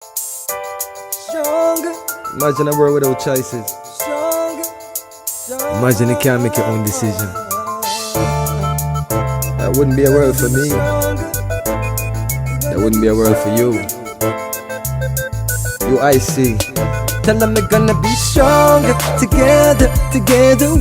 Stronger, Imagine a world without choices. stronger, Imagine you can't make your own decision. That wouldn't be a world for me. That wouldn't be a world for you. You, I see. Tell them we're gonna be stronger. Together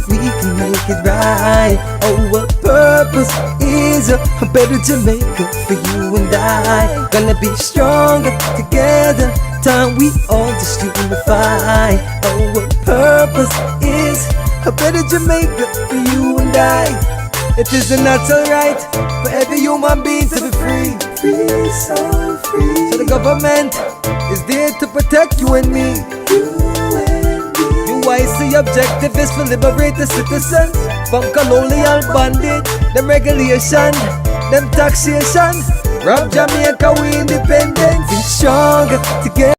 we can make it right. Our purpose is a better Jamaica for you and I. Gonna be stronger together. Time we all just unify. Our purpose is a better Jamaica for you and I. It is a natural right for every human being to be free. Free, so free. So the government is there to protect you and me. UIC objective is to liberate the citizens from colonial bondage, them regulation, them taxation. Rob Jamaica, we independent. Be stronger together.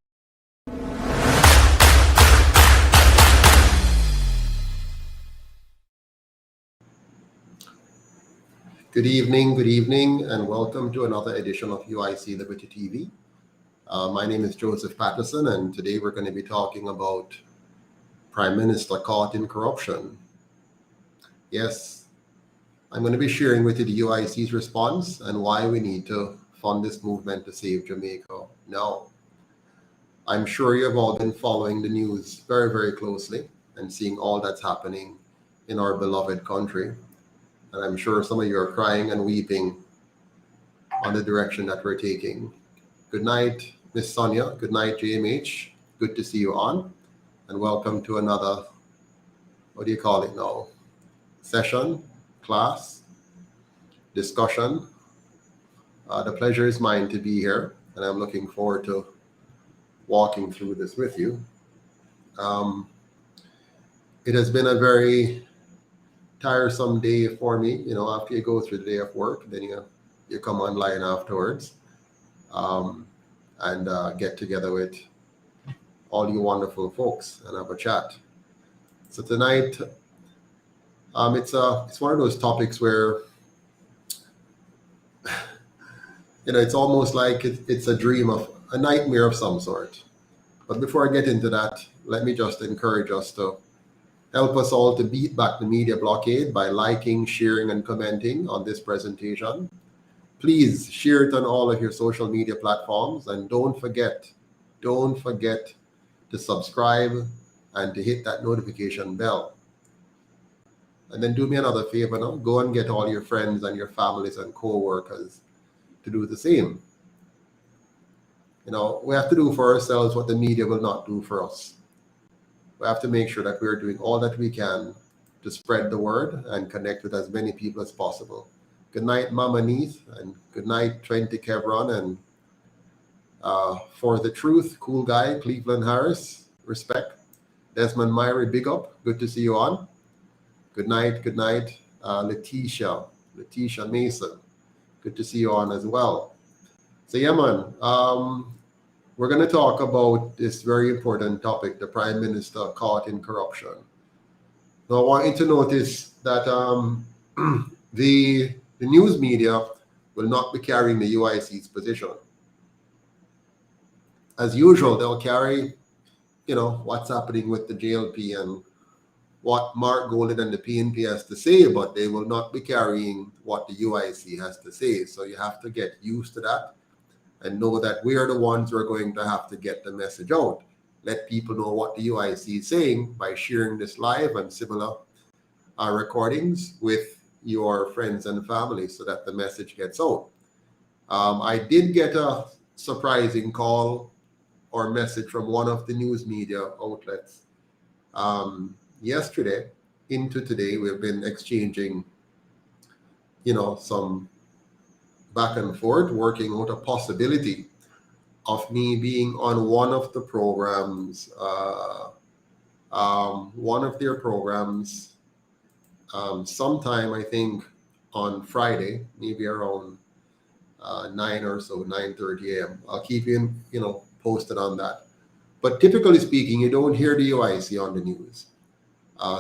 Good evening, and welcome to another edition of UIC Liberty TV. My name is Joseph Patterson, and today we're going to be talking about Prime Minister caught in corruption. Yes, I'm going to be sharing with you the UIC's response and why we need to fund this movement to save Jamaica now. I'm sure you have all been following the news very, very closely and seeing all that's happening in our beloved country. And I'm sure some of you are crying and weeping on the direction that we're taking. Good night, Miss Sonia. Good night, JMH. Good to see you on. And welcome to another, what do you call it now? Session, class, discussion. The pleasure is mine to be here, and I'm looking forward to walking through this with you. It has been a very tiresome day for me. After you go through the day of work, then you come online afterwards and get together with all you wonderful folks and have a chat. So tonight, it's one of those topics where it's almost like it's a dream of a nightmare of some sort. But before I get into that, let me just encourage us to help us all to beat back the media blockade by liking, sharing, and commenting on this presentation. Please share it on all of your social media platforms, and don't forget to subscribe and to hit that notification bell. And then do me another favor now, go and get all your friends and your families and co-workers to do the same. We have to do for ourselves what the media will not do for us. We have to make sure that we're doing all that we can to spread the word and connect with as many people as possible. Good night, Mama Neith, and good night, Trenty Kevron, and For the Truth, cool guy, Cleveland Harris, respect. Desmond Myrie, big up, good to see you on. Good night, Letitia Mason, good to see you on as well. So yeah, man, we're going to talk about this very important topic, the Prime Minister caught in corruption. Now, I want you to notice that the news media will not be carrying the UIC's position. As usual, they'll carry, what's happening with the JLP and what Mark Golden and the PNP has to say, but they will not be carrying what the UIC has to say. So you have to get used to that and know that we are the ones who are going to have to get the message out. Let people know what the UIC is saying by sharing this live and similar recordings with your friends and family so that the message gets out. I did get a surprising call or message from one of the news media outlets yesterday into today. We've been exchanging, some back and forth, working out a possibility of me being on one of the programs, one of their programs, sometime I think on Friday, maybe around 9 or so, 9:30 a.m. I'll keep you, posted on that. But typically speaking, you don't hear the UIC on the news.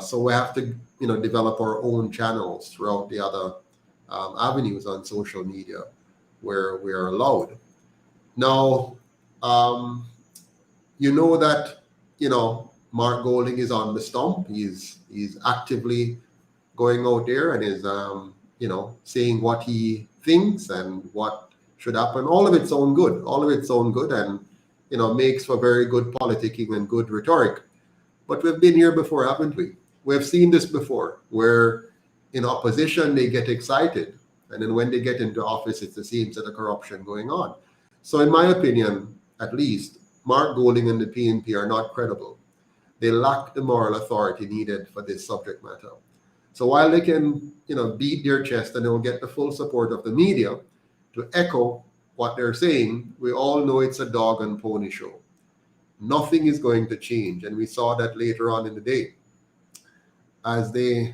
So we have to, develop our own channels throughout the other avenues on social media where we are allowed. Now, Um, you know that, Mark Golding is on the stump. He's actively going out there and is, saying what he thinks and what should happen. All of it sound good. All of it sound good, and makes for very good politicking and good rhetoric. But we've been here before, haven't we? We've seen this before, where in opposition they get excited, and then when they get into office, it's the same set of corruption going on. So, in my opinion, at least, Mark Golding and the PNP are not credible. They lack the moral authority needed for this subject matter. So while they can, beat their chest and they'll get the full support of the media to echo what they're saying, we all know it's a dog and pony show. Nothing is going to change, and we saw that later on in the day as the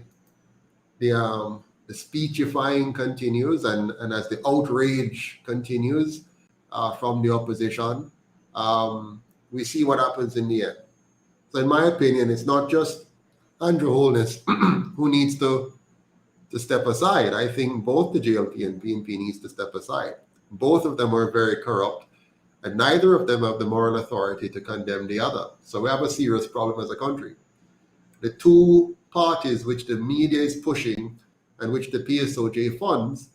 speechifying continues and as the outrage continues from the opposition. We see what happens in the end. So in my opinion, it's not just Andrew Holness who needs to step aside. I think both the JLP and PNP needs to step aside. Both of them are very corrupt, and neither of them have the moral authority to condemn the other. So we have a serious problem as a country. The two parties which the media is pushing and which the PSOJ funds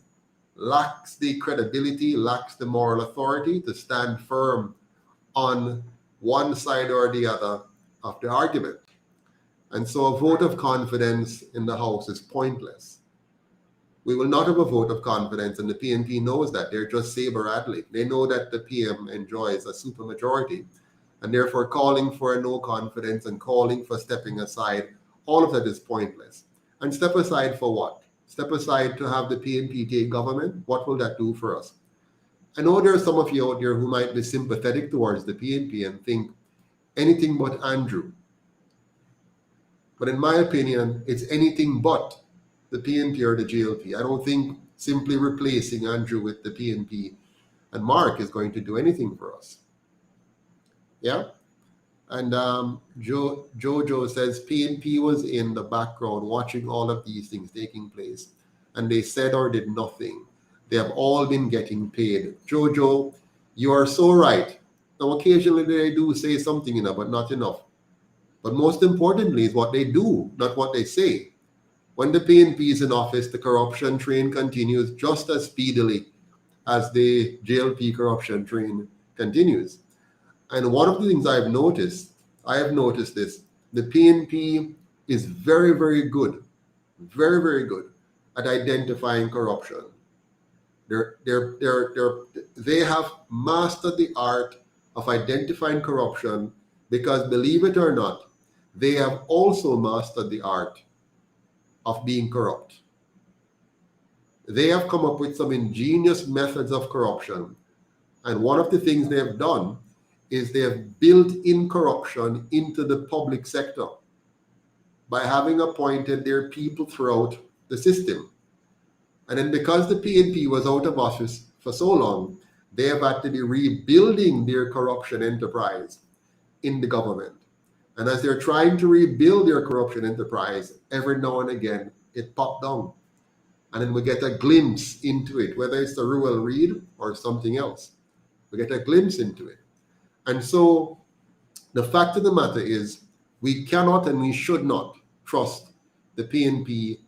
lacks the credibility, lacks the moral authority to stand firm on one side or the other of the argument. And so a vote of confidence in the House is pointless. We will not have a vote of confidence, and the PNP knows that. They're just saber-rattling. They know that the PM enjoys a supermajority, and therefore calling for a no confidence and calling for stepping aside, all of that is pointless. And step aside for what? Step aside to have the PNP take government? What will that do for us? I know there are some of you out there who might be sympathetic towards the PNP and think anything but Andrew. But in my opinion, it's anything but the PNP or the JLP. I don't think simply replacing Andrew with the PNP and Mark is going to do anything for us. Yeah? And Jojo says PNP was in the background watching all of these things taking place, and they said or did nothing. They have all been getting paid. Jojo, you are so right. Now, occasionally they do say something, but not enough. But most importantly is what they do, not what they say. When the PNP is in office, the corruption train continues just as speedily as the JLP corruption train continues. And one of the things I have noticed this, the PNP is very, very good, very, very good at identifying corruption. They have mastered the art of identifying corruption because, believe it or not, they have also mastered the art of being corrupt. They have come up with some ingenious methods of corruption. And one of the things they have done is they have built in corruption into the public sector by having appointed their people throughout the system. And then because the PNP was out of office for so long, they have had to be rebuilding their corruption enterprise in the government. And as they're trying to rebuild their corruption enterprise, every now and again, it popped down. And then we get a glimpse into it, whether it's the Ruel Reid or something else. We get a glimpse into it. And so the fact of the matter is we cannot and we should not trust the PNP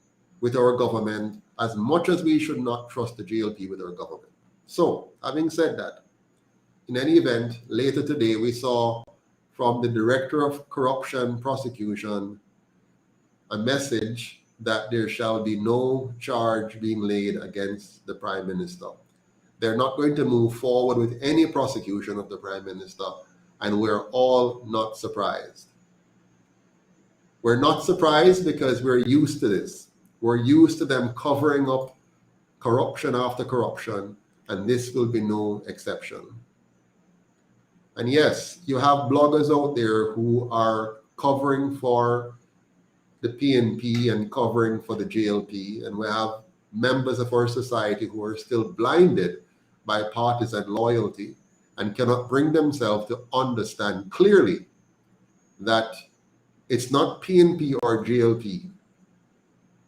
with our government as much as we should not trust the JLP with our government. So, having said that, in any event, later today we saw from the Director of Corruption Prosecution a message that there shall be no charge being laid against the Prime Minister. They're not going to move forward with any prosecution of the Prime Minister, and we're all not surprised. We're not surprised because we're used to this. We're used to them covering up corruption after corruption, and this will be no exception. And yes, you have bloggers out there who are covering for the PNP and covering for the JLP, and we have members of our society who are still blinded by partisan loyalty and cannot bring themselves to understand clearly that it's not PNP or JLP.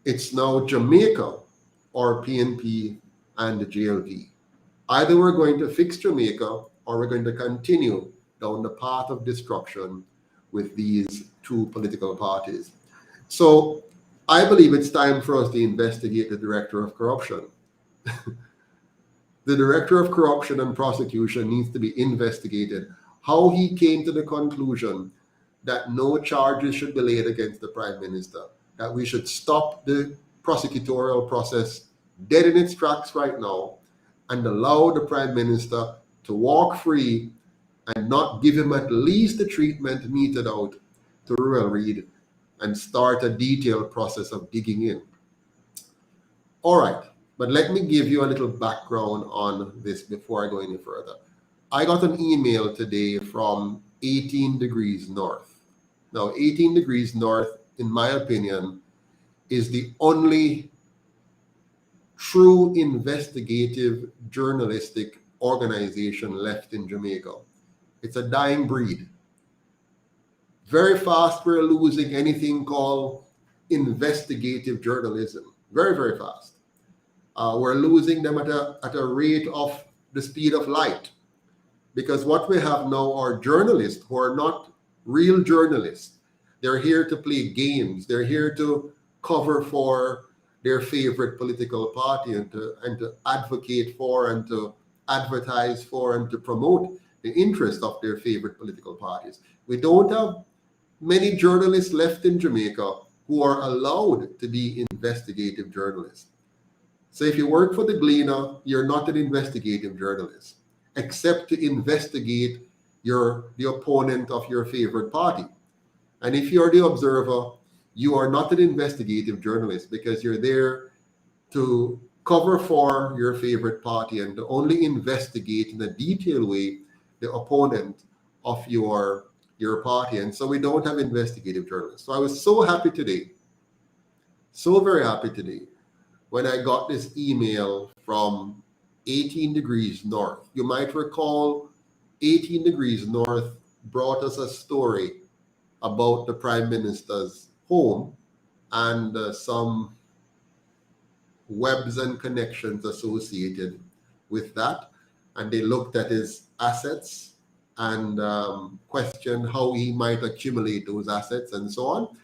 It's now Jamaica or PNP and the JLP. Either we're going to fix Jamaica or we're going to continue down the path of destruction with these two political parties. So I believe it's time for us to investigate the director of corruption. The director of corruption and prosecution needs to be investigated. How he came to the conclusion that no charges should be laid against the prime minister, that we should stop the prosecutorial process dead in its tracks right now and allow the prime minister to walk free and not give him at least the treatment meted out to Ruel Reid and start a detailed process of digging in. All right, but let me give you a little background on this before I go any further. I got an email today from 18 Degrees North. Now, 18 Degrees North, in my opinion, is the only true investigative journalistic organization left in Jamaica. It's a dying breed. Very fast, we're losing anything called investigative journalism. Very, very fast. We're losing them at a rate of the speed of light. Because what we have now are journalists who are not real journalists. They're here to play games. They're here to cover for their favorite political party and to advocate for and to advertise for and to promote the interest of their favorite political parties. We don't have many journalists left in Jamaica who are allowed to be investigative journalists. So if you work for the Gleaner, you're not an investigative journalist, except to investigate the opponent of your favorite party. And if you're the Observer, you are not an investigative journalist because you're there to cover for your favorite party and to only investigate in a detailed way the opponent of your party. And so we don't have investigative journalists. So I was so happy today, so very happy today, when I got this email from 18 Degrees North. You might recall 18 Degrees North brought us a story about the Prime Minister's home and some webs and connections associated with that. And they looked at his assets and questioned how he might accumulate those assets and so on,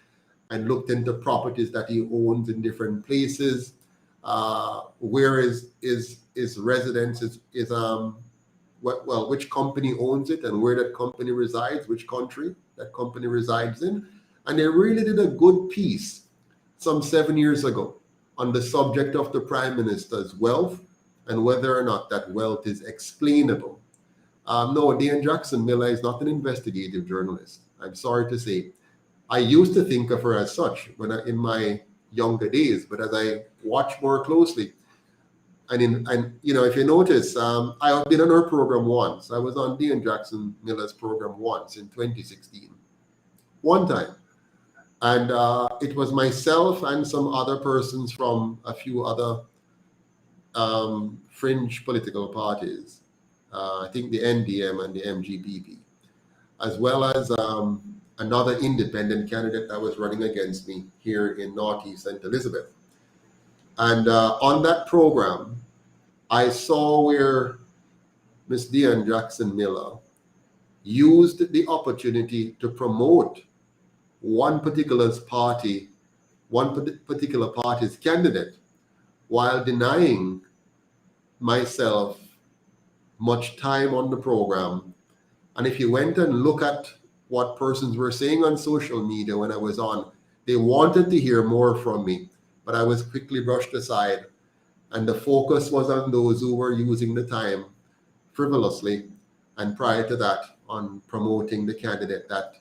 and looked into properties that he owns in different places, where his residence is which company owns it and where that company resides, which country that company resides in. And they really did a good piece some 7 years ago on the subject of the Prime Minister's wealth and whether or not that wealth is explainable. No, Dan Jackson Miller is not an investigative journalist. I'm sorry to say. I used to think of her as such in my younger days, but as I watch more closely, and if you notice, I have been on her program once. I was on Dan Jackson Miller's program once in 2016, one time. And it was myself and some other persons from a few other fringe political parties. I think the NDM and the MGPP, as well as another independent candidate that was running against me here in Northeast St. Elizabeth. And on that program, I saw where Ms. Diane Jackson Miller used the opportunity to promote one particular party's candidate while denying myself much time on the program. And if you went and look at what persons were saying on social media when I was on, they wanted to hear more from me, but I was quickly brushed aside. And the focus was on those who were using the time frivolously, and prior to that, on promoting the candidate that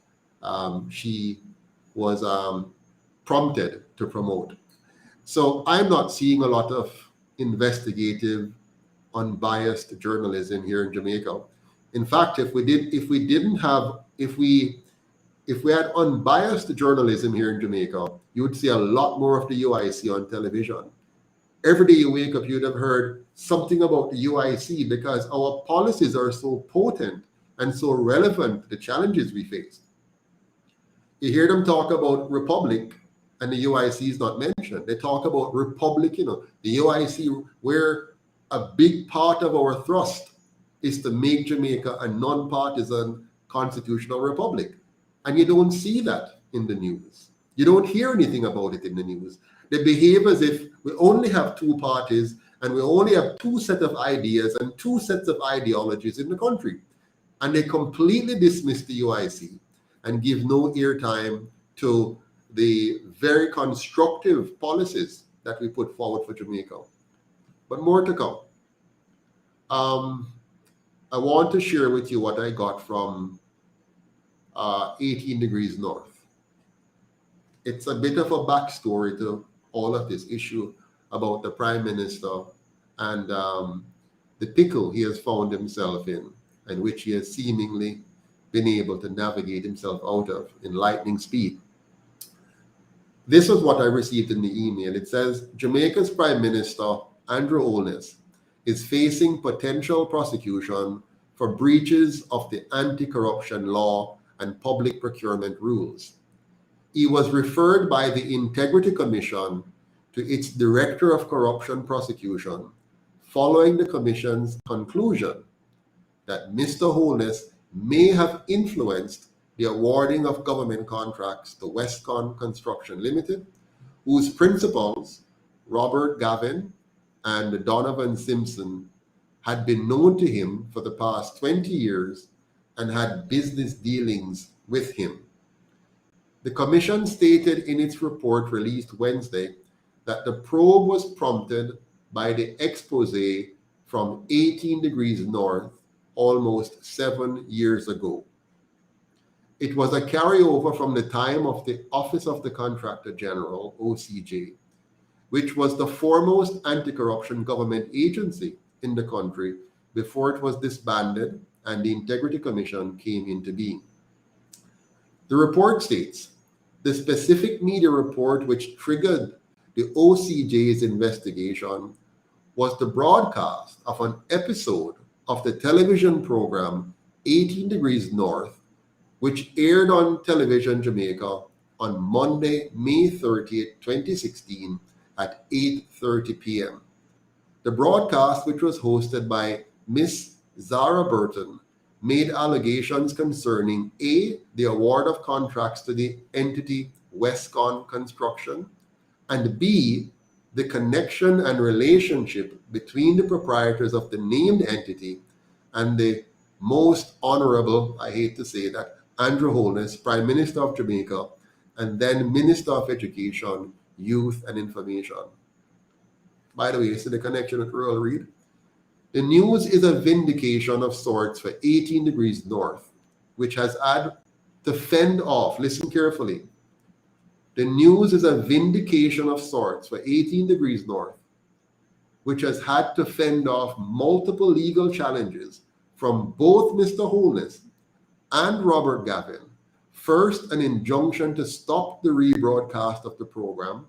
she was prompted to promote. So I'm not seeing a lot of investigative, unbiased journalism here in Jamaica. In fact, if we had unbiased journalism here in Jamaica, you would see a lot more of the UIC on television. Every day you wake up, you'd have heard something about the UIC because our policies are so potent and so relevant to the challenges we face. You hear them talk about Republic and the UIC is not mentioned. They talk about Republic, the UIC, where a big part of our thrust is to make Jamaica a non-partisan constitutional republic. And you don't see that in the news. You don't hear anything about it in the news. They behave as if we only have two parties and we only have two sets of ideas and two sets of ideologies in the country. And they completely dismiss the UIC and give no airtime to the very constructive policies that we put forward for Jamaica. But more to come. I want to share with you what I got from 18 Degrees North. It's a bit of a backstory to all of this issue about the Prime Minister and the pickle he has found himself in, and which he has seemingly been able to navigate himself out of in lightning speed. This was what I received in the email. It says, Jamaica's Prime Minister, Andrew Holness, is facing potential prosecution for breaches of the anti-corruption law and public procurement rules. He was referred by the Integrity Commission to its Director of Corruption Prosecution following the Commission's conclusion that Mr. Holness may have influenced the awarding of government contracts to Westcon Construction Limited, whose principals, Robert Gavin and Donovan Simpson, had been known to him for the past 20 years and had business dealings with him. The Commission stated in its report released Wednesday that the probe was prompted by the expose from 18 Degrees North almost 7 years ago. It was a carryover from the time of the Office of the Contractor General, OCJ, which was the foremost anti-corruption government agency in the country before it was disbanded and the Integrity Commission came into being. The report states, the specific media report which triggered the OCJ's investigation was the broadcast of an episode of the television program 18 Degrees North, which aired on Television Jamaica on Monday, May 30th, 2016 at 8:30 p.m. The broadcast, which was hosted by Miss Zara Burton, made allegations concerning A, the award of contracts to the entity Westcon Construction, and B, the connection and relationship between the proprietors of the named entity and the most honorable, I hate to say that, Andrew Holness, Prime Minister of Jamaica, and then Minister of Education, Youth and Information. By the way, you see the connection with Royal Reed? The news is a vindication of sorts for 18 Degrees North, which has had to fend off, listen carefully. The news is a vindication of sorts for 18 Degrees North, which has had to fend off multiple legal challenges from both Mr. Holness and Robert Gavin. First, an injunction to stop the rebroadcast of the program,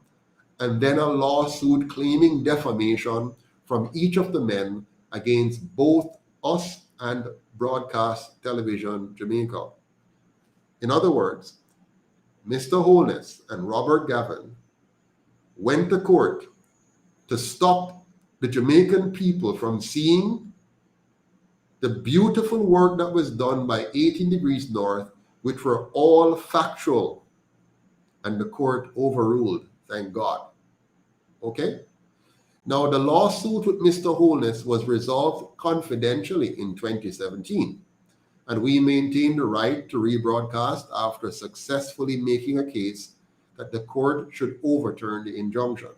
and then a lawsuit claiming defamation from each of the men against both us and Broadcast Television Jamaica. In other words, Mr. Holness and Robert Gavin went to court to stop the Jamaican people from seeing the beautiful work that was done by 18 Degrees North, which were all factual, and the court overruled, thank God. Okay? Now, the lawsuit with Mr. Holness was resolved confidentially in 2017, and we maintained the right to rebroadcast after successfully making a case that the court should overturn the injunction.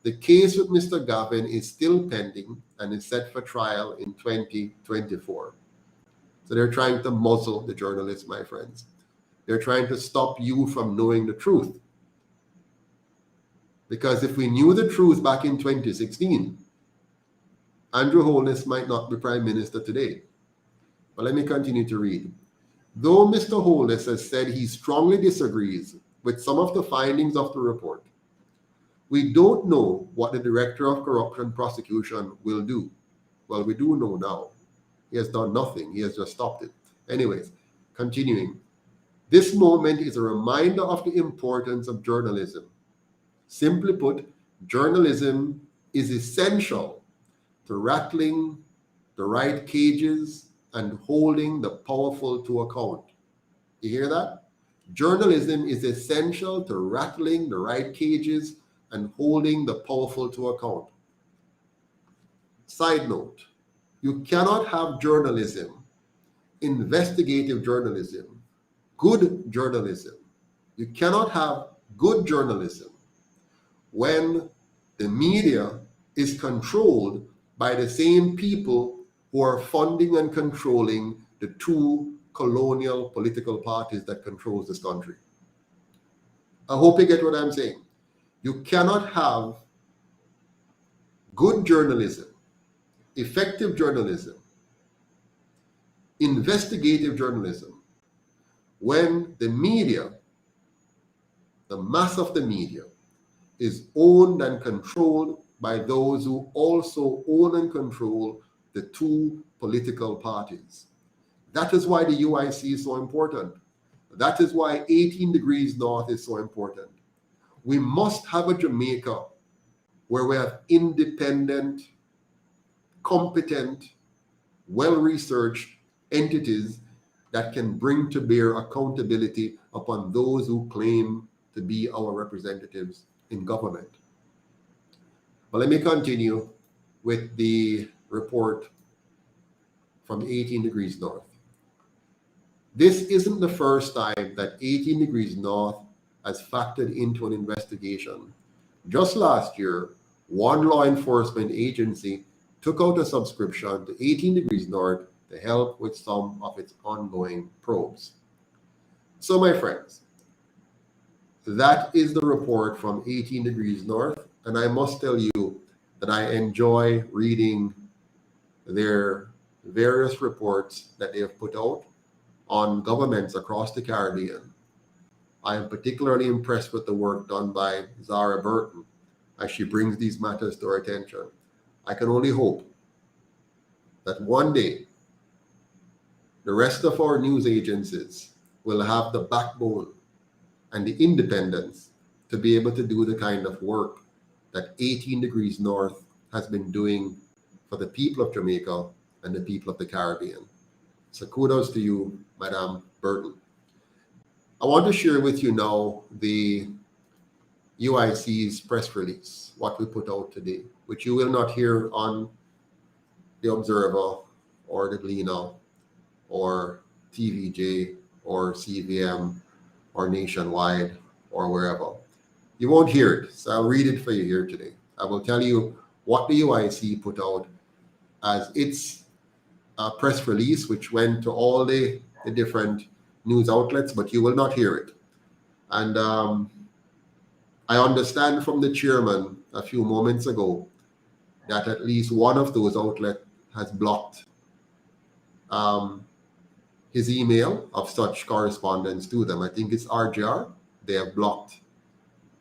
The case with Mr. Gavin is still pending and is set for trial in 2024. So they're trying to muzzle the journalists, my friends. They're trying to stop you from knowing the truth. Because if we knew the truth back in 2016, Andrew Holness might not be Prime Minister today. But let me continue to read. Though Mr. Holness has said he strongly disagrees with some of the findings of the report, we don't know what the Director of Corruption Prosecution will do. Well, we do know now. He has done nothing. He has just stopped it. Anyways, continuing. This moment is a reminder of the importance of journalism. Simply put, journalism is essential to rattling the right cages, and holding the powerful to account. You hear that? Journalism is essential to rattling the right cages and holding the powerful to account. Side note, you cannot have journalism, investigative journalism, good journalism. You cannot have good journalism when the media is controlled by the same people who are funding and controlling the two colonial political parties that controls this country. I hope you get what I'm saying. You cannot have good journalism, effective journalism, investigative journalism when the media, the mass of the media, is owned and controlled by those who also own and control the two political parties. That is why the UIC is so important. That is why 18 Degrees North is so important. We must have a Jamaica where we have independent, competent, well-researched entities that can bring to bear accountability upon those who claim to be our representatives in government. But let me continue with the report from 18 Degrees North. This isn't the first time that 18 Degrees North has factored into an investigation. Just last year, one law enforcement agency took out a subscription to 18 Degrees North to help with some of its ongoing probes. So, my friends, that is the report from 18 Degrees North, and I must tell you that I enjoy reading their various reports that they have put out on governments across the Caribbean. I am particularly impressed with the work done by Zara Burton as she brings these matters to our attention. I can only hope that one day the rest of our news agencies will have the backbone and the independence to be able to do the kind of work that 18 Degrees North has been doing for the people of Jamaica and the people of the Caribbean. So kudos to you, Madame Burton. I want to share with you now the UIC's press release, what we put out today, which you will not hear on the Observer or the Gleaner or TVJ or CVM or Nationwide or wherever. You won't hear it, so I'll read it for you here today. I will tell you what the UIC put out as its press release, which went to all the different news outlets, but you will not hear it. And I understand from the chairman a few moments ago that at least one of those outlets has blocked his email of such correspondence to them. I think it's RJR. They have blocked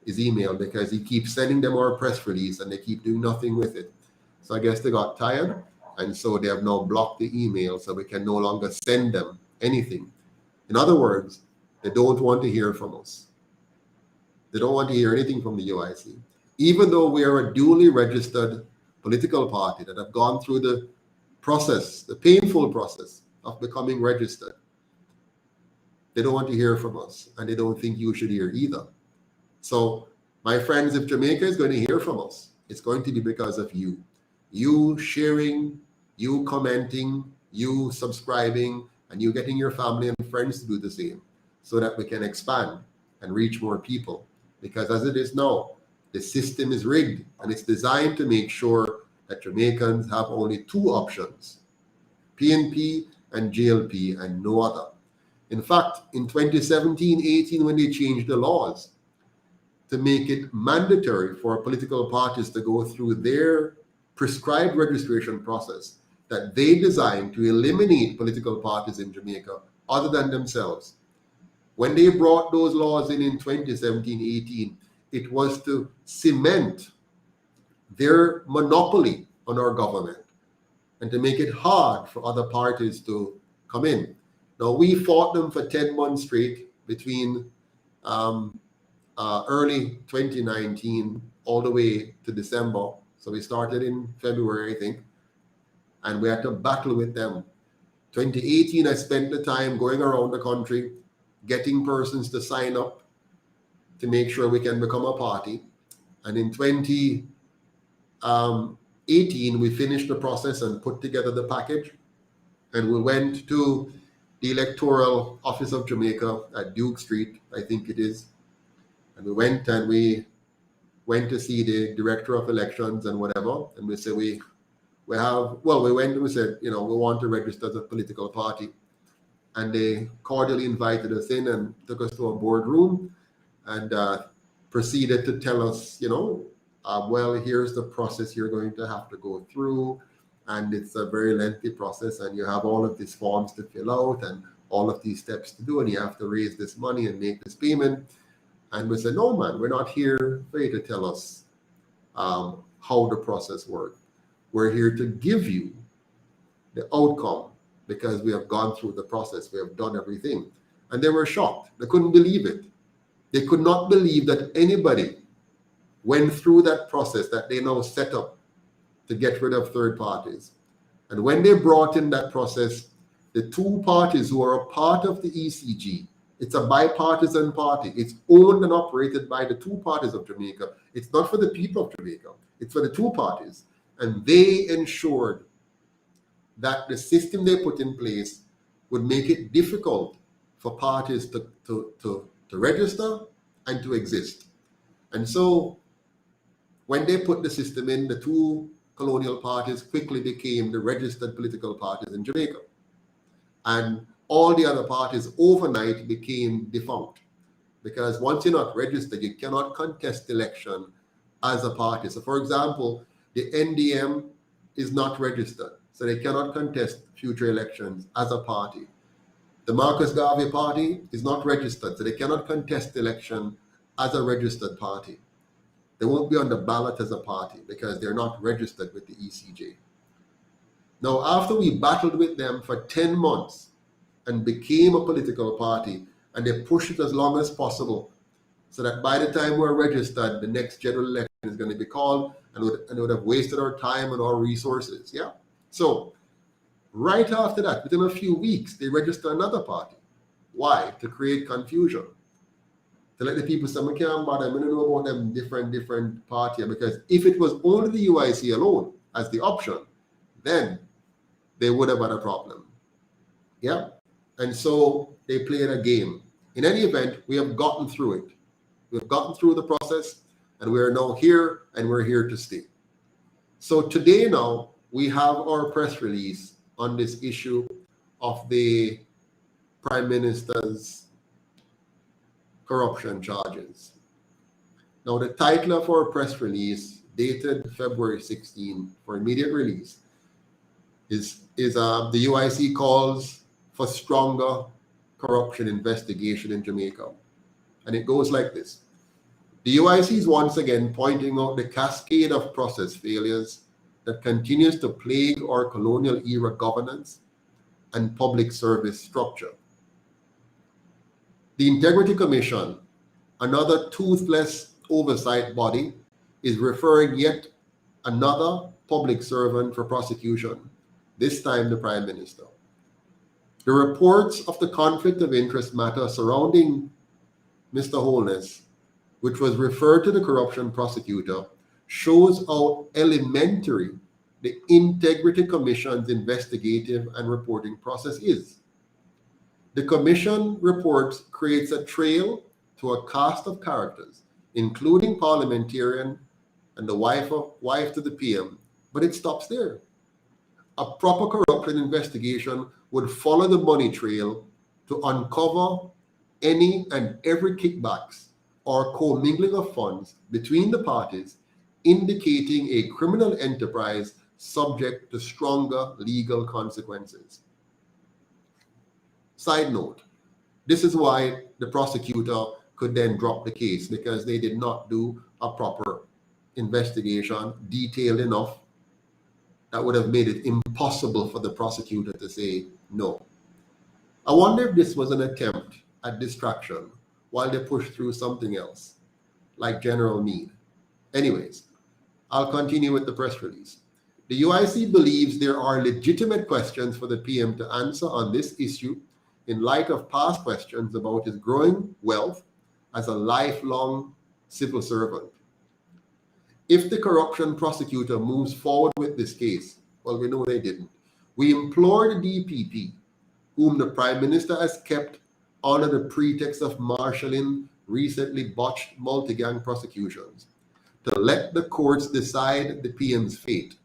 his email because he keeps sending them our press release and they keep doing nothing with it. So I guess they got tired, and so they have now blocked the email so we can no longer send them anything. In other words, they don't want to hear from us. They don't want to hear anything from the UIC. Even though we are a duly registered political party that have gone through the process, the painful process of becoming registered, they don't want to hear from us, and they don't think you should hear either. So, my friends, if Jamaica is going to hear from us, it's going to be because of you. You sharing, you commenting, you subscribing, and you getting your family and friends to do the same so that we can expand and reach more people. Because as it is now, the system is rigged and it's designed to make sure that Jamaicans have only two options, PNP and JLP and no other. In fact, in 2017-18, when they changed the laws to make it mandatory for political parties to go through their prescribed registration process that they designed to eliminate political parties in Jamaica other than themselves. When they brought those laws in 2017-18, it was to cement their monopoly on our government and to make it hard for other parties to come in. Now, we fought them for 10 months straight between early 2019 all the way to December. So we started in February, I think. and we had to battle with them. 2018, I spent the time going around the country, getting persons to sign up to make sure we can become a party. And in 2018, we finished the process and put together the package. And we went to the Electoral Office of Jamaica at Duke Street, I think it is. And we went to see the Director of Elections and whatever. And we said, we went and we said, we want to register as a political party. And they cordially invited us in and took us to a boardroom and proceeded to tell us, well, here's the process you're going to have to go through. And it's a very lengthy process, and you have all of these forms to fill out and all of these steps to do, and you have to raise this money and make this payment. And we said, no, man, we're not here for you to tell us how the process works. We're here to give you the outcome because we have gone through the process. We have done everything. And they were shocked. They couldn't believe it. They could not believe that anybody went through that process that they now set up to get rid of third parties. And when they brought in that process, the two parties who are a part of the ECG, it's a bipartisan party. It's owned and operated by the two parties of Jamaica. It's not for the people of Jamaica. It's for the two parties. And they ensured that the system they put in place would make it difficult for parties to register and to exist. And so when they put the system in, the two colonial parties quickly became the registered political parties in Jamaica. And all the other parties overnight became defunct. Because once you're not registered, you cannot contest election as a party. So for example, the NDM is not registered, so they cannot contest future elections as a party. The Marcus Garvey Party is not registered, so they cannot contest election as a registered party. They won't be on the ballot as a party because they're not registered with the ECJ. Now, after we battled with them for 10 months and became a political party, and they pushed it as long as possible, so that by the time we're registered, the next general election is going to be called, and it would have wasted our time and our resources. Yeah. So right after that, within a few weeks, they register another party. Why? To create confusion. To let the people say, I can't bother, I don't know about them different party. Because if it was only the UIC alone as the option, then they would have had a problem. Yeah. And so they played a game. In any event, we have gotten through it. We've gotten through the process, and we are now here, and we're here to stay. So today now, we have our press release on this issue of the Prime Minister's corruption charges. Now, the title of our press release, dated February 16 for immediate release, is the UIC calls for stronger corruption investigation in Jamaica. And it goes like this. The UIC is once again pointing out the cascade of process failures that continues to plague our colonial era governance and public service structure. The Integrity Commission, another toothless oversight body, is referring yet another public servant for prosecution, this time the Prime Minister. The reports of the conflict of interest matter surrounding Mr. Holness, which was referred to the corruption prosecutor, shows how elementary the Integrity Commission's investigative and reporting process is. The Commission reports creates a trail to a cast of characters, including parliamentarian and the wife to the PM, but it stops there. A proper corruption investigation would follow the money trail to uncover any and every kickbacks or commingling of funds between the parties, indicating a criminal enterprise subject to stronger legal consequences. Side note, this is why the prosecutor could then drop the case, because they did not do a proper investigation detailed enough that would have made it impossible for the prosecutor to say no. I wonder if this was an attempt at distraction while they pushed through something else, like general need. Anyways, I'll continue with the press release. The UIC believes there are legitimate questions for the PM to answer on this issue in light of past questions about his growing wealth as a lifelong civil servant. If the corruption prosecutor moves forward with this case, well, we know they didn't, we implore the DPP, whom the Prime Minister has kept under the pretext of marshalling recently botched multi-gang prosecutions, to let the courts decide the PM's fate,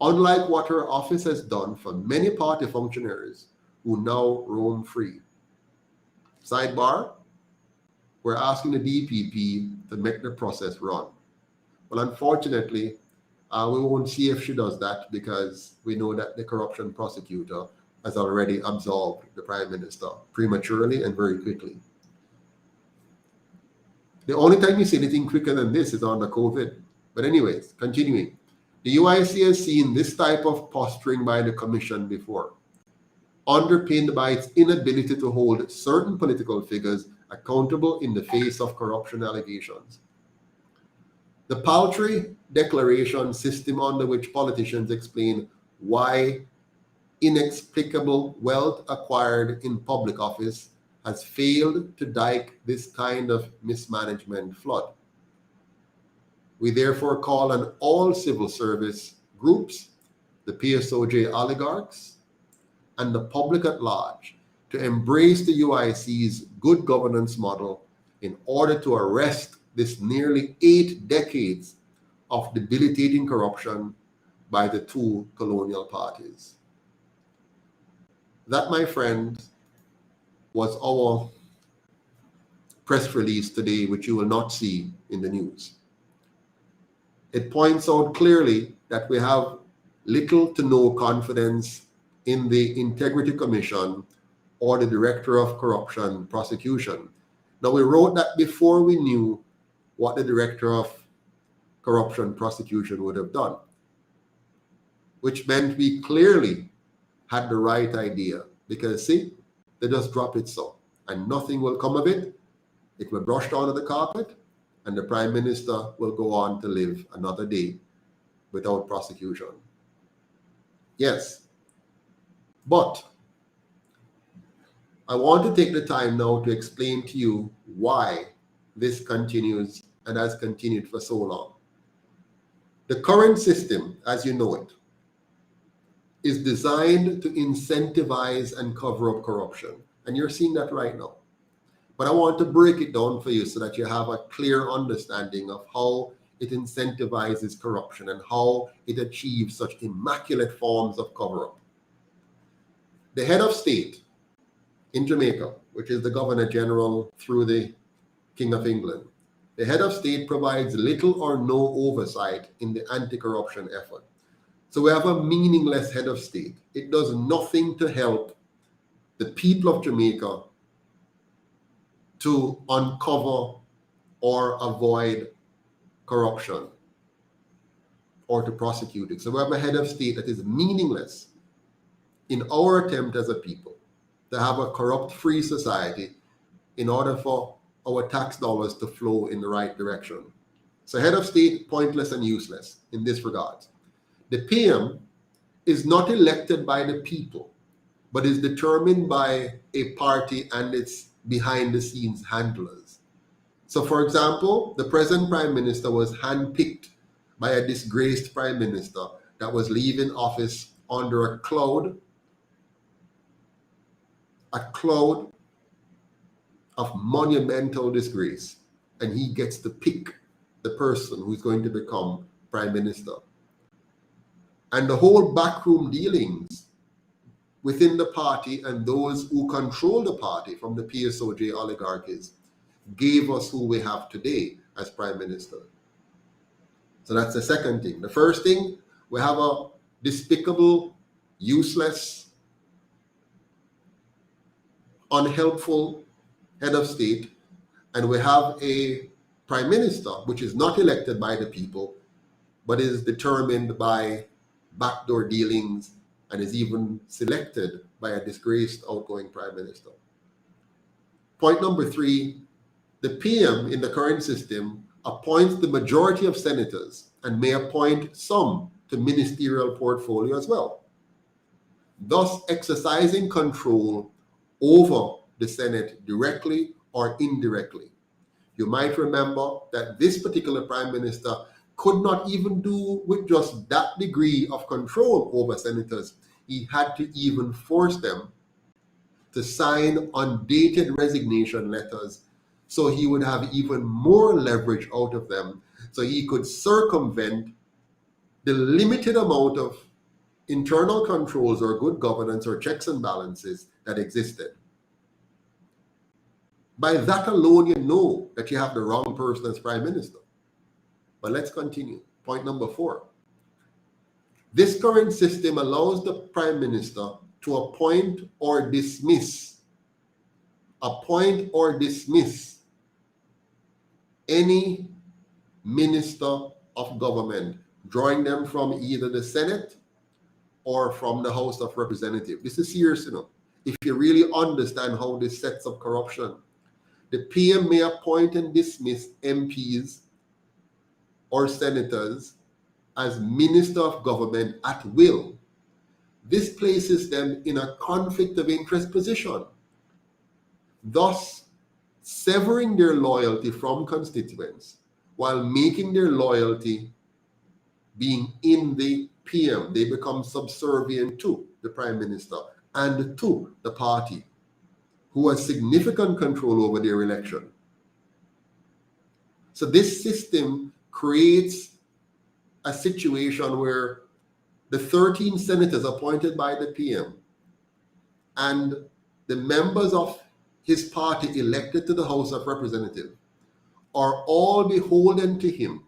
unlike what her office has done for many party functionaries who now roam free. Sidebar, we're asking the DPP to make the process run. Well, unfortunately, we won't see if she does that because we know that the corruption prosecutor has already absolved the Prime Minister prematurely and very quickly. The only time you see anything quicker than this is under COVID. But anyways, continuing. The UIC has seen this type of posturing by the Commission before, underpinned by its inability to hold certain political figures accountable in the face of corruption allegations. The paltry declaration system under which politicians explain why inexplicable wealth acquired in public office has failed to dike this kind of mismanagement flood. We therefore call on all civil service groups, the PSOJ oligarchs, and the public at large to embrace the UIC's good governance model in order to arrest this nearly 8 decades of debilitating corruption by the two colonial parties. That, my friends, was our press release today, which you will not see in the news. It points out clearly that we have little to no confidence in the Integrity Commission or the Director of Corruption Prosecution. Now, we wrote that before we knew what the Director of Corruption Prosecution would have done, which meant we clearly had the right idea, because see, they just drop it so, and nothing will come of it. It will brush under the carpet, and the Prime Minister will go on to live another day without prosecution. Yes, but I want to take the time now to explain to you why this continues and has continued for so long. The current system, as you know it, is designed to incentivize and cover up corruption. And you're seeing that right now. But I want to break it down for you so that you have a clear understanding of how it incentivizes corruption and how it achieves such immaculate forms of cover-up. The head of state in Jamaica, which is the Governor General through the King of England, the head of state provides little or no oversight in the anti-corruption effort. So we have a meaningless head of state. It does nothing to help the people of Jamaica to uncover or avoid corruption or to prosecute it. So we have a head of state that is meaningless in our attempt as a people to have a corrupt-free society in order for our tax dollars to flow in the right direction. So head of state, pointless and useless in this regard. The PM is not elected by the people, but is determined by a party and its behind-the-scenes handlers. So, for example, the present Prime Minister was handpicked by a disgraced Prime Minister that was leaving office under a cloud of monumental disgrace, and he gets to pick the person who's going to become Prime Minister. And the whole backroom dealings within the party and those who control the party from the PSOJ oligarchies gave us who we have today as Prime Minister. So that's the second thing. The first thing, we have a despicable, useless, unhelpful head of state, and we have a Prime Minister which is not elected by the people, but is determined by backdoor dealings and is even selected by a disgraced outgoing Prime Minister. Point number 3, the PM in the current system appoints the majority of senators and may appoint some to ministerial portfolio as well, thus exercising control over the Senate directly or indirectly. You might remember that this particular prime minister could not even do with just that degree of control over senators. He had to even force them to sign undated resignation letters, so he would have even more leverage out of them, so he could circumvent the limited amount of internal controls or good governance or checks and balances that existed. By that alone, you know that you have the wrong person as prime minister. But let's continue. Point number 4. This current system allows the prime minister to appoint or dismiss any minister of government, drawing them from either the Senate or from the House of Representatives. This is serious, you know. If you really understand how this sets up corruption, the PM may appoint and dismiss MPs or senators as minister of government at will. This places them in a conflict of interest position, thus severing their loyalty from constituents while making their loyalty being in the PM. They become subservient to the prime minister and to the party, who has significant control over their election. So this system creates a situation where the 13 senators appointed by the PM and the members of his party elected to the House of Representatives are all beholden to him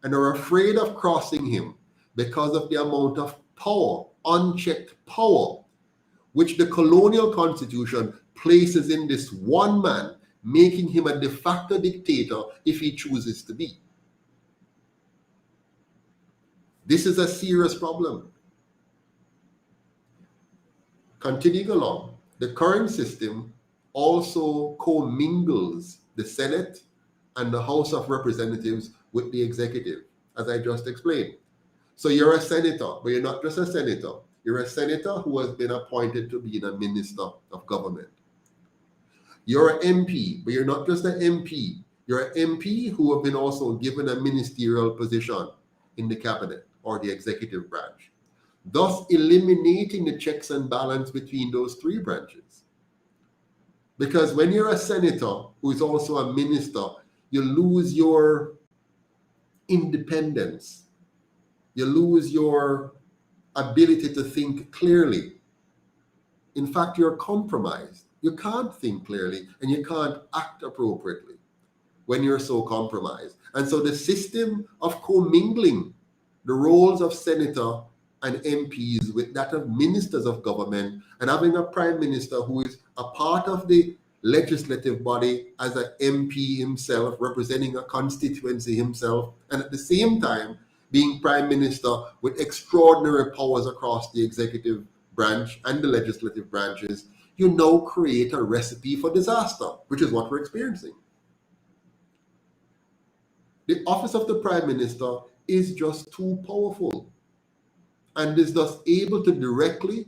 and are afraid of crossing him because of the amount of power, unchecked power, which the colonial constitution places in this one man, making him a de facto dictator if he chooses to be. This is a serious problem. Continuing along, the current system also commingles the Senate and the House of Representatives with the executive, as I just explained. So you're a senator, but you're not just a senator. You're a senator who has been appointed to be the minister of government. You're an MP, but you're not just an MP. You're an MP who have been also given a ministerial position in the cabinet or the executive branch, thus eliminating the checks and balance between those three branches. Because when you're a senator who is also a minister, you lose your independence. You lose your ability to think clearly. In fact, you're compromised. You can't think clearly and you can't act appropriately when you're so compromised. And so the system of commingling the roles of senator and MPs with that of ministers of government, and having a prime minister who is a part of the legislative body as an MP himself, representing a constituency himself, and at the same time being prime minister with extraordinary powers across the executive branch and the legislative branches, you now create a recipe for disaster, which is what we're experiencing. The office of the prime minister is just too powerful and is thus able to directly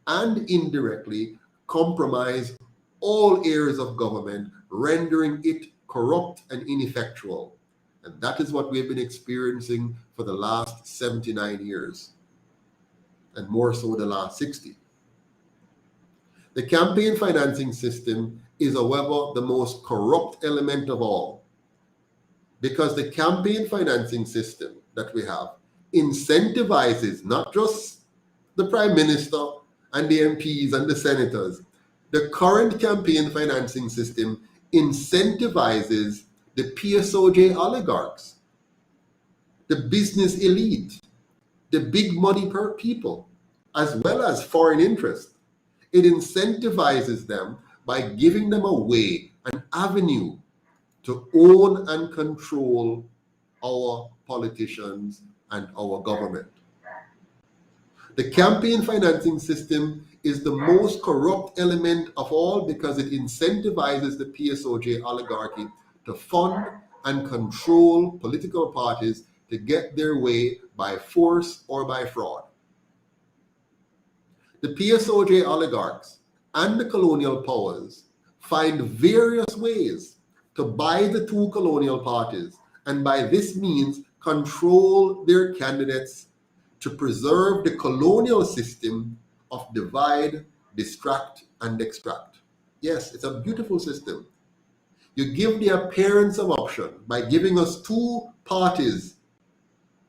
and indirectly compromise all areas of government, rendering it corrupt and ineffectual. And that is what we've been experiencing for the last 79 years, and more so the last 60. The campaign financing system is, however, the most corrupt element of all, because the campaign financing system that we have incentivizes not just the prime minister and the MPs and the senators. The current campaign financing system incentivizes the PSOJ oligarchs, the business elite, the big money per people, as well as foreign interests. It incentivizes them by giving them a way, an avenue to own and control our politicians and our government. The campaign financing system is the most corrupt element of all because it incentivizes the PSOJ oligarchy to fund and control political parties, to get their way by force or by fraud. The PSOJ oligarchs and the colonial powers find various ways to buy the two colonial parties, and by this means control their candidates to preserve the colonial system of divide, distract, and extract. Yes, it's a beautiful system. You give the appearance of option by giving us two parties,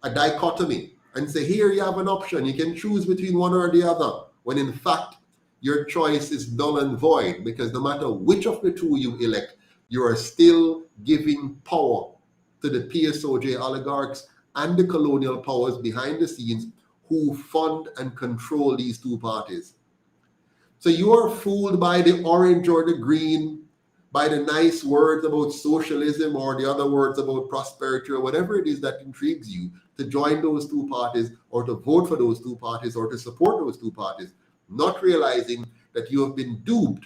a dichotomy, and say, here you have an option, you can choose between one or the other, when in fact your choice is null and void, because no matter which of the two you elect, you are still giving power to the PSOJ oligarchs and the colonial powers behind the scenes who fund and control these two parties. So you are fooled by the orange or the green, by the nice words about socialism or the other words about prosperity or whatever it is that intrigues you, to join those two parties or to vote for those two parties or to support those two parties, not realizing that you have been duped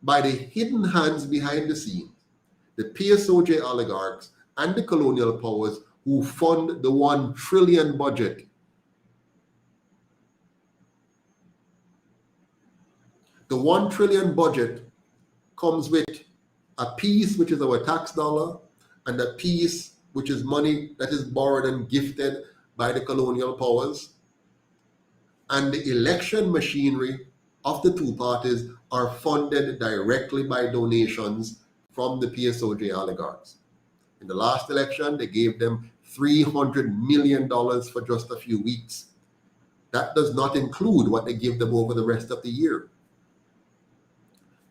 by the hidden hands behind the scenes, the PSOJ oligarchs and the colonial powers who fund the 1 trillion budget. The 1 trillion budget comes with a piece which is our tax dollar and a piece which is money that is borrowed and gifted by the colonial powers. And the election machinery of the two parties are funded directly by donations from the PSOJ oligarchs. In the last election, they gave them $300 million for just a few weeks. That does not include what they give them over the rest of the year.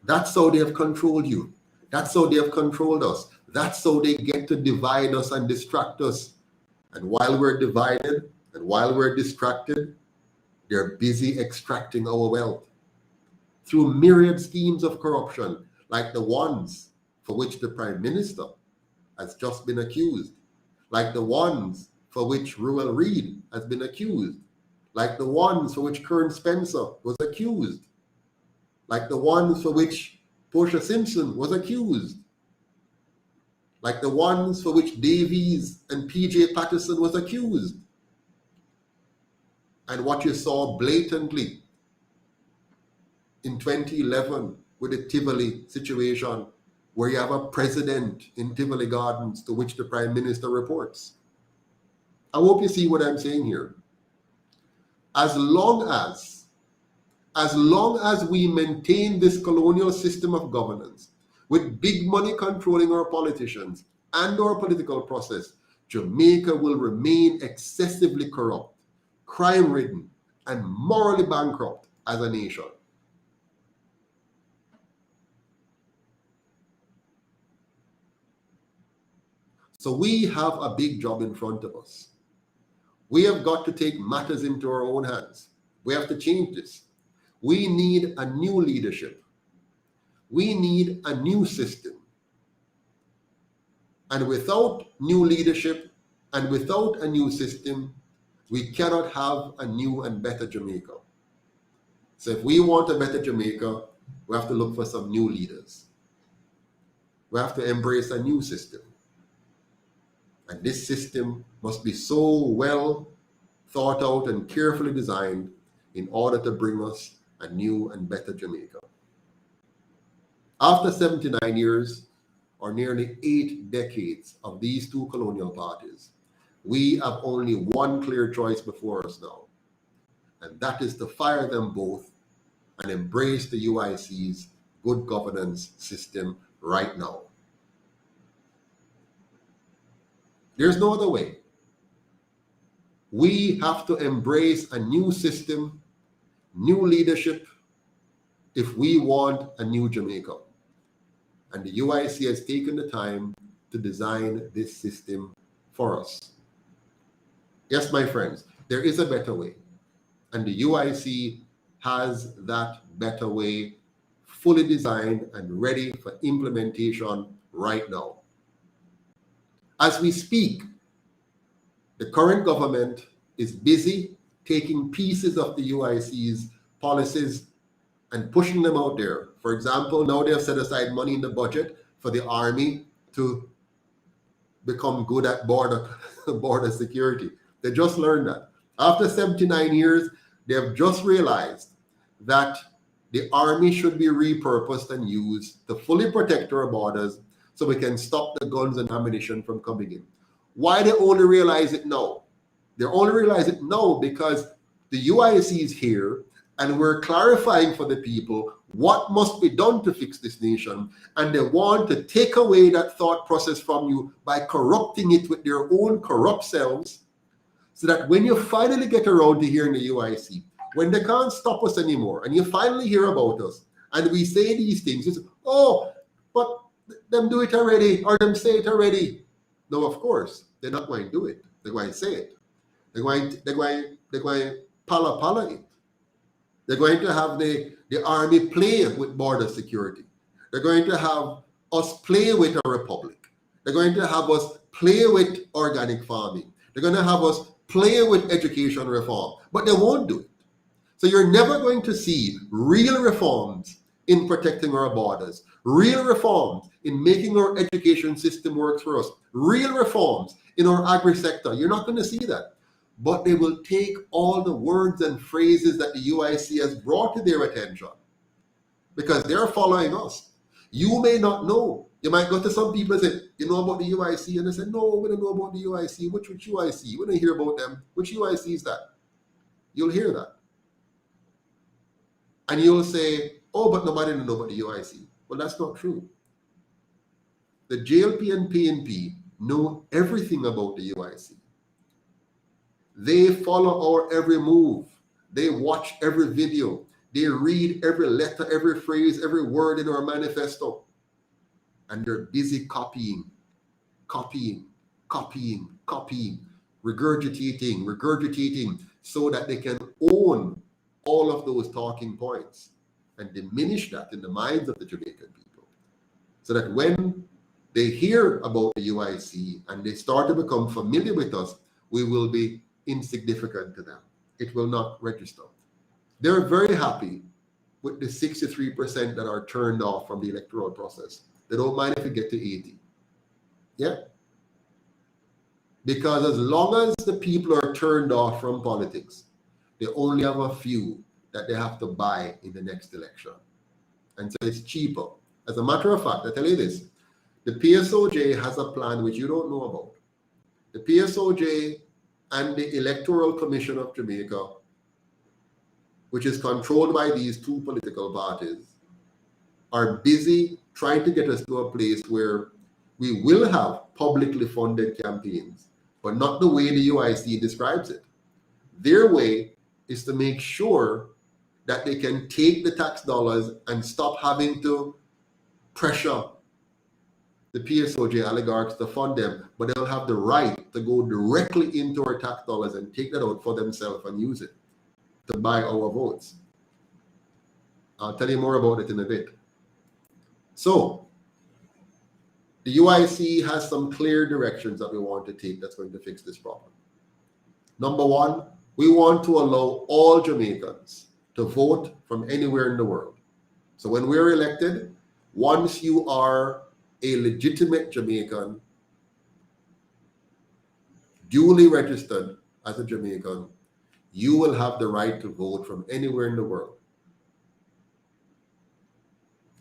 That's how they have controlled you. That's how they have controlled us. That's how they get to divide us and distract us. And while we're divided and while we're distracted, they're busy extracting our wealth through myriad schemes of corruption, like the ones for which the Prime Minister has just been accused, like the ones for which Ruel Reid has been accused, like the ones for which Kern Spencer was accused, like the ones for which Portia Simpson was accused, like the ones for which Davies and PJ Patterson was accused. And what you saw blatantly in 2011 with the Tivoli situation, where you have a president in Tivoli Gardens to which the Prime Minister reports. I hope you see what I'm saying here. As long as we maintain this colonial system of governance, with big money controlling our politicians and our political process, Jamaica will remain excessively corrupt, crime-ridden, and morally bankrupt as a nation. So we have a big job in front of us. We have got to take matters into our own hands. We have to change this. We need a new leadership. We need a new system. And without new leadership and without a new system, we cannot have a new and better Jamaica. So if we want a better Jamaica, we have to look for some new leaders. We have to embrace a new system. And this system must be so well thought out and carefully designed in order to bring us a new and better Jamaica. After 79 years, or nearly 8 decades of these two colonial parties, we have only one clear choice before us now, and that is to fire them both and embrace the UIC's good governance system right now. There's no other way. We have to embrace a new system, new leadership, if we want a new Jamaica. And the UIC has taken the time to design this system for us. Yes, my friends, there is a better way. And the UIC has that better way fully designed and ready for implementation right now. As we speak, the current government is busy taking pieces of the UIC's policies and pushing them out there. For example, now they have set aside money in the budget for the army to become good at border security. They just learned that. After 79 years, they have just realized that the army should be repurposed and used to fully protect our borders so we can stop the guns and ammunition from coming in. Why they only realize it now? They only realize it now because the UIC is here and we're clarifying for the people what must be done to fix this nation, and they want to take away that thought process from you by corrupting it with their own corrupt selves, so that when you finally get around to hearing the UIC, when they can't stop us anymore, and you finally hear about us, and we say these things, it's, oh, but them do it already, or them say it already. No, of course, they're not going to do it. They're going to say it. They're going to pala it. They're going to have the army play with border security. They're going to have us play with a republic. They're going to have us play with organic farming. They're going to have us play with education reform, but they won't do it. So you're never going to see real reforms in protecting our borders, real reforms in making our education system work for us, real reforms in our agri-sector. You're not going to see that. But they will take all the words and phrases that the UIC has brought to their attention because they're following us. You may not know. You might go to some people and say, you know about the UIC? And they say, no, we don't know about the UIC. Which UIC? We don't hear about them. Which UIC is that? You'll hear that. And you'll say, oh, but nobody know about the UIC. Well, that's not true. The JLP and PNP know everything about the UIC. They follow our every move. They watch every video. They read every letter, every phrase, every word in our manifesto. And they're busy copying, regurgitating, so that they can own all of those talking points and diminish that in the minds of the Jamaican people. So that when they hear about the UIC and they start to become familiar with us, we will be insignificant to them. It will not register. They're very happy with the 63% that are turned off from the electoral process. They don't mind if we get to 80. Yeah? Because as long as the people are turned off from politics, they only have a few that they have to buy in the next election. And so it's cheaper. As a matter of fact, I tell you this, the PSOJ has a plan which you don't know about. The PSOJ and the Electoral Commission of Jamaica, which is controlled by these two political parties, are busy trying to get us to a place where we will have publicly funded campaigns, but not the way the UIC describes it. Their way is to make sure that they can take the tax dollars and stop having to pressure the PSOJ oligarchs to fund them, but they'll have the right to go directly into our tax dollars and take that out for themselves and use it to buy our votes. I'll tell you more about it in a bit. So, the UIC has some clear directions that we want to take that's going to fix this problem. Number one, we want to allow all Jamaicans to vote from anywhere in the world. So when we're elected, once you are a legitimate Jamaican, duly registered as a Jamaican, you will have the right to vote from anywhere in the world.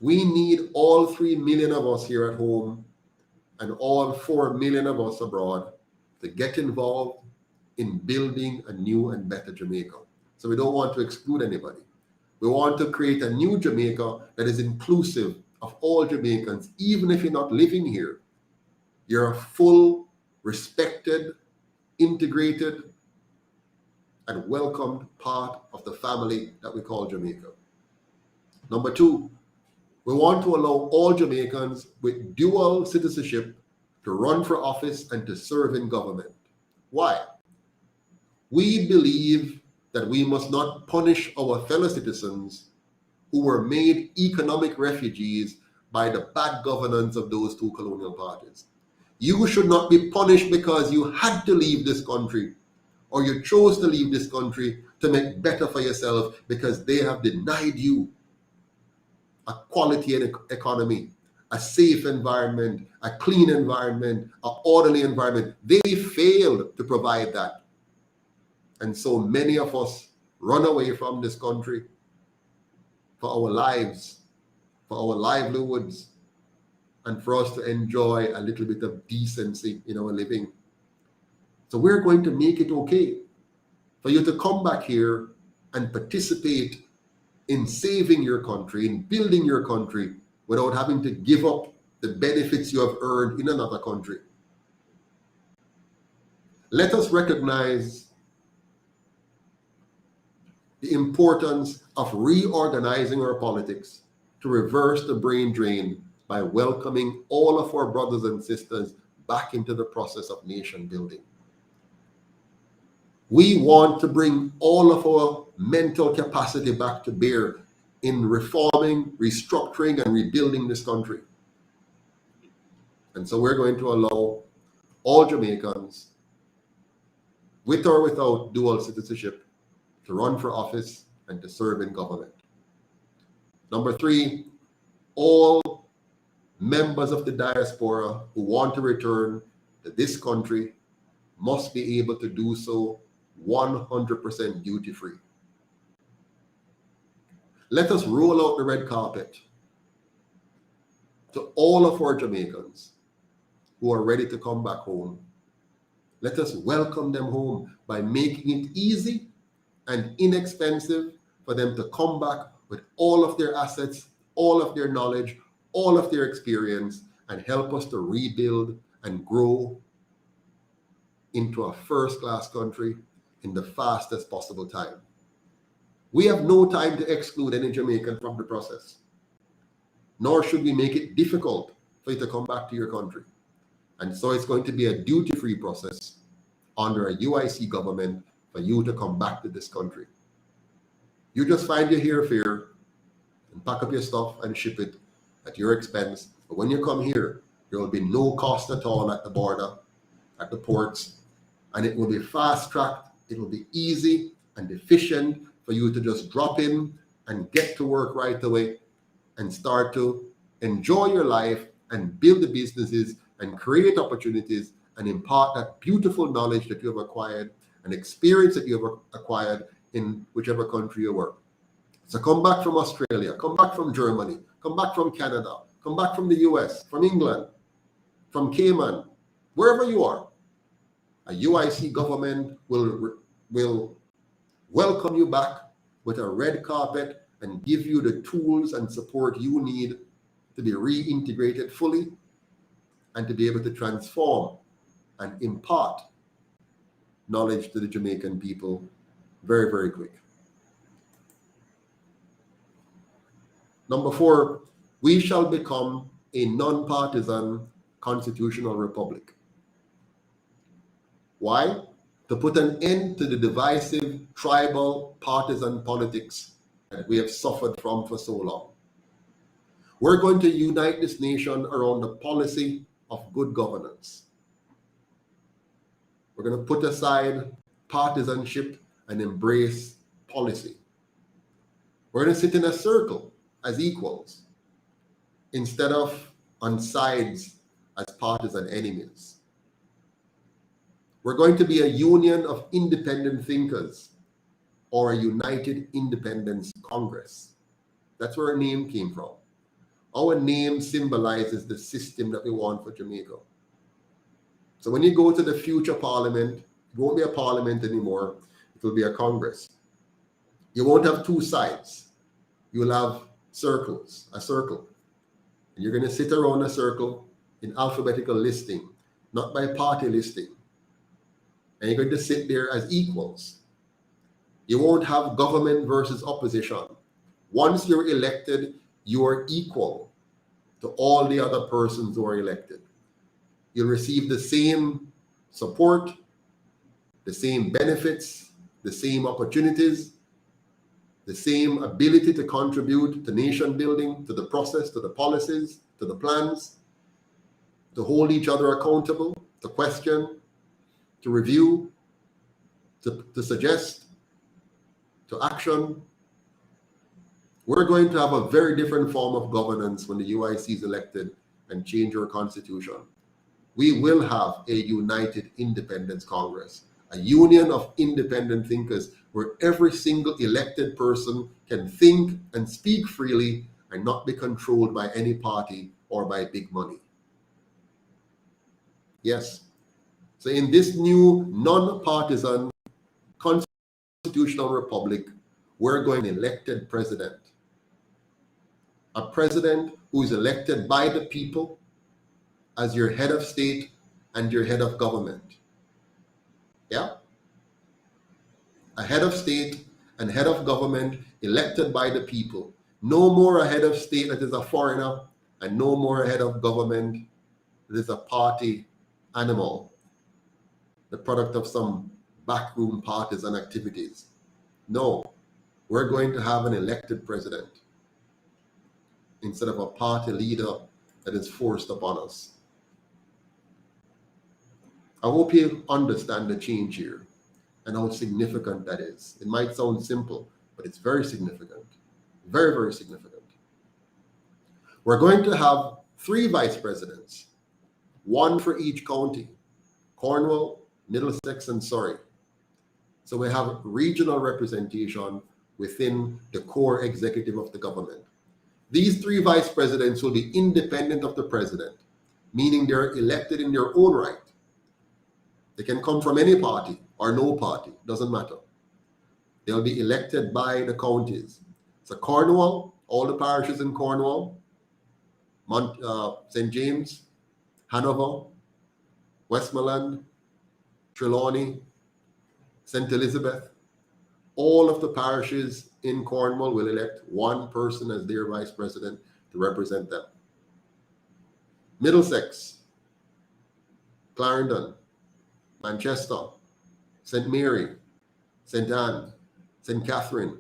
We need all 3 million of us here at home and all 4 million of us abroad to get involved in building a new and better Jamaica. So we don't want to exclude anybody. We want to create a new Jamaica that is inclusive of all Jamaicans, even if you're not living here. You're a full, respected, integrated, and welcomed part of the family that we call Jamaica. Number two, we want to allow all Jamaicans with dual citizenship to run for office and to serve in government. Why? We believe that we must not punish our fellow citizens who were made economic refugees by the bad governance of those two colonial parties. You should not be punished because you had to leave this country or you chose to leave this country to make better for yourself because they have denied you a quality and economy a safe environment, a clean environment, an orderly environment. They failed to provide that. And so many of us run away from this country for our lives, for our livelihoods, and for us to enjoy a little bit of decency in our living. So we're going to make it okay for you to come back here and participate in saving your country, in building your country, without having to give up the benefits you have earned in another country. Let us recognize the importance of reorganizing our politics to reverse the brain drain by welcoming all of our brothers and sisters back into the process of nation building. We want to bring all of our mental capacity back to bear in reforming, restructuring, and rebuilding this country. And so we're going to allow all Jamaicans, with or without dual citizenship, to run for office and to serve in government. Number 3, all members of the diaspora who want to return to this country must be able to do so 100% duty-free. Let us roll out the red carpet to all of our Jamaicans who are ready to come back home. Let us welcome them home by making it easy and inexpensive for them to come back with all of their assets, all of their knowledge, all of their experience, and help us to rebuild and grow into a first-class country in the fastest possible time. We have no time to exclude any Jamaican from the process, nor should we make it difficult for you to come back to your country. And so it's going to be a duty-free process under a UIC government for you to come back to this country. You just find your airfare and pack up your stuff and ship it at your expense. But when you come here, there will be no cost at all at the border, at the ports, and it will be fast-tracked. It will be easy and efficient for you to just drop in and get to work right away and start to enjoy your life and build the businesses and create opportunities and impart that beautiful knowledge that you have acquired and experience that you have acquired in whichever country you work. So come back from Australia, come back from Germany, come back from Canada, come back from the US, from England, from Cayman, wherever you are. A UIC government will welcome you back with a red carpet and give you the tools and support you need to be reintegrated fully and to be able to transform and impart knowledge to the Jamaican people very, very quick. Number 4, we shall become a non-partisan constitutional republic. Why? To put an end to the divisive, tribal, partisan politics that we have suffered from for so long. We're going to unite this nation around the policy of good governance. We're going to put aside partisanship and embrace policy. We're going to sit in a circle as equals instead of on sides as partisan enemies. We're going to be a union of independent thinkers, or a United Independence Congress. That's where our name came from. Our name symbolizes the system that we want for Jamaica. So when you go to the future parliament, it won't be a parliament anymore. It will be a Congress. You won't have two sides. You'll have circles, a circle. And you're going to sit around a circle in alphabetical listing, not by party listing. And you're going to sit there as equals. You won't have government versus opposition. Once you're elected, you are equal to all the other persons who are elected. You'll receive the same support, the same benefits, the same opportunities, the same ability to contribute to nation building, to the process, to the policies, to the plans, to hold each other accountable, to question, to review, to suggest, to action. We're going to have a very different form of governance when the UIC is elected and change our constitution. We will have a united independence Congress, a union of independent thinkers where every single elected person can think and speak freely and not be controlled by any party or by big money. Yes. So in this new non-partisan constitutional republic, we're going to elected president. A president who is elected by the people as your head of state and your head of government. Yeah? A head of state and head of government elected by the people. No more a head of state that is a foreigner, and no more a head of government that is a party animal, the product of some backroom partisan activities. No, we're going to have an elected president instead of a party leader that is forced upon us. I hope you understand the change here and how significant that is. It might sound simple, but it's very significant. Very, very significant. We're going to have 3 vice presidents, 1 for each county: Cornwall, Middlesex, and Surrey. So we have regional representation within the core executive of the government. These 3 vice presidents will be independent of the president, meaning they're elected in their own right. They can come from any party or no party, doesn't matter. They'll be elected by the counties. So Cornwall, all the parishes in Cornwall, St. James, Hanover, Westmoreland, Trelawney, St. Elizabeth, all of the parishes in Cornwall will elect 1 person as their vice president to represent them. Middlesex, Clarendon, Manchester, St. Mary, St. Anne, St. Catherine,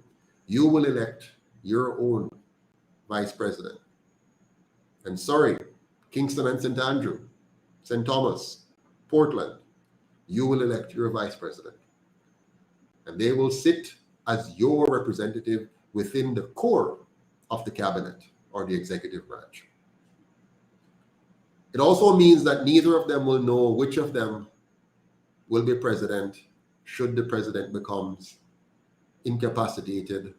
you will elect your own vice president. And Surrey, Kingston and St. Andrew, St. Thomas, Portland, you will elect your vice president. And they will sit as your representative within the core of the cabinet or the executive branch. It also means that neither of them will know which of them will be president should the president becomes incapacitated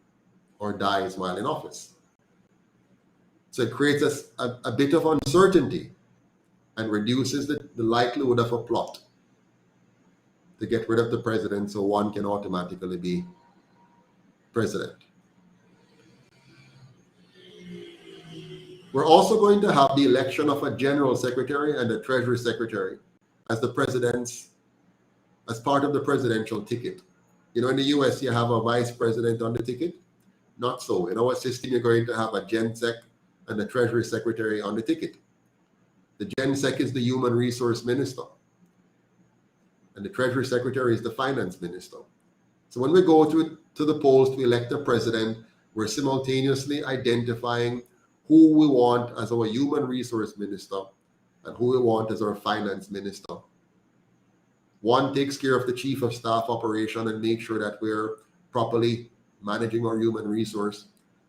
or dies while in office. So it creates a bit of uncertainty and reduces the likelihood of a plot to get rid of the president so one can automatically be president. We're also going to have the election of a general secretary and a treasury secretary as part of the presidential ticket. You know, in the US, you have a vice president on the ticket. Not so. In our system, you're going to have a gen sec and a treasury secretary on the ticket. The gen sec is the human resource minister, and the treasury secretary is the finance minister. So when we go to the polls to elect a president, we're simultaneously identifying who we want as our human resource minister and who we want as our finance minister. One takes care of the chief of staff operation and make sure that we're properly managing our human resource,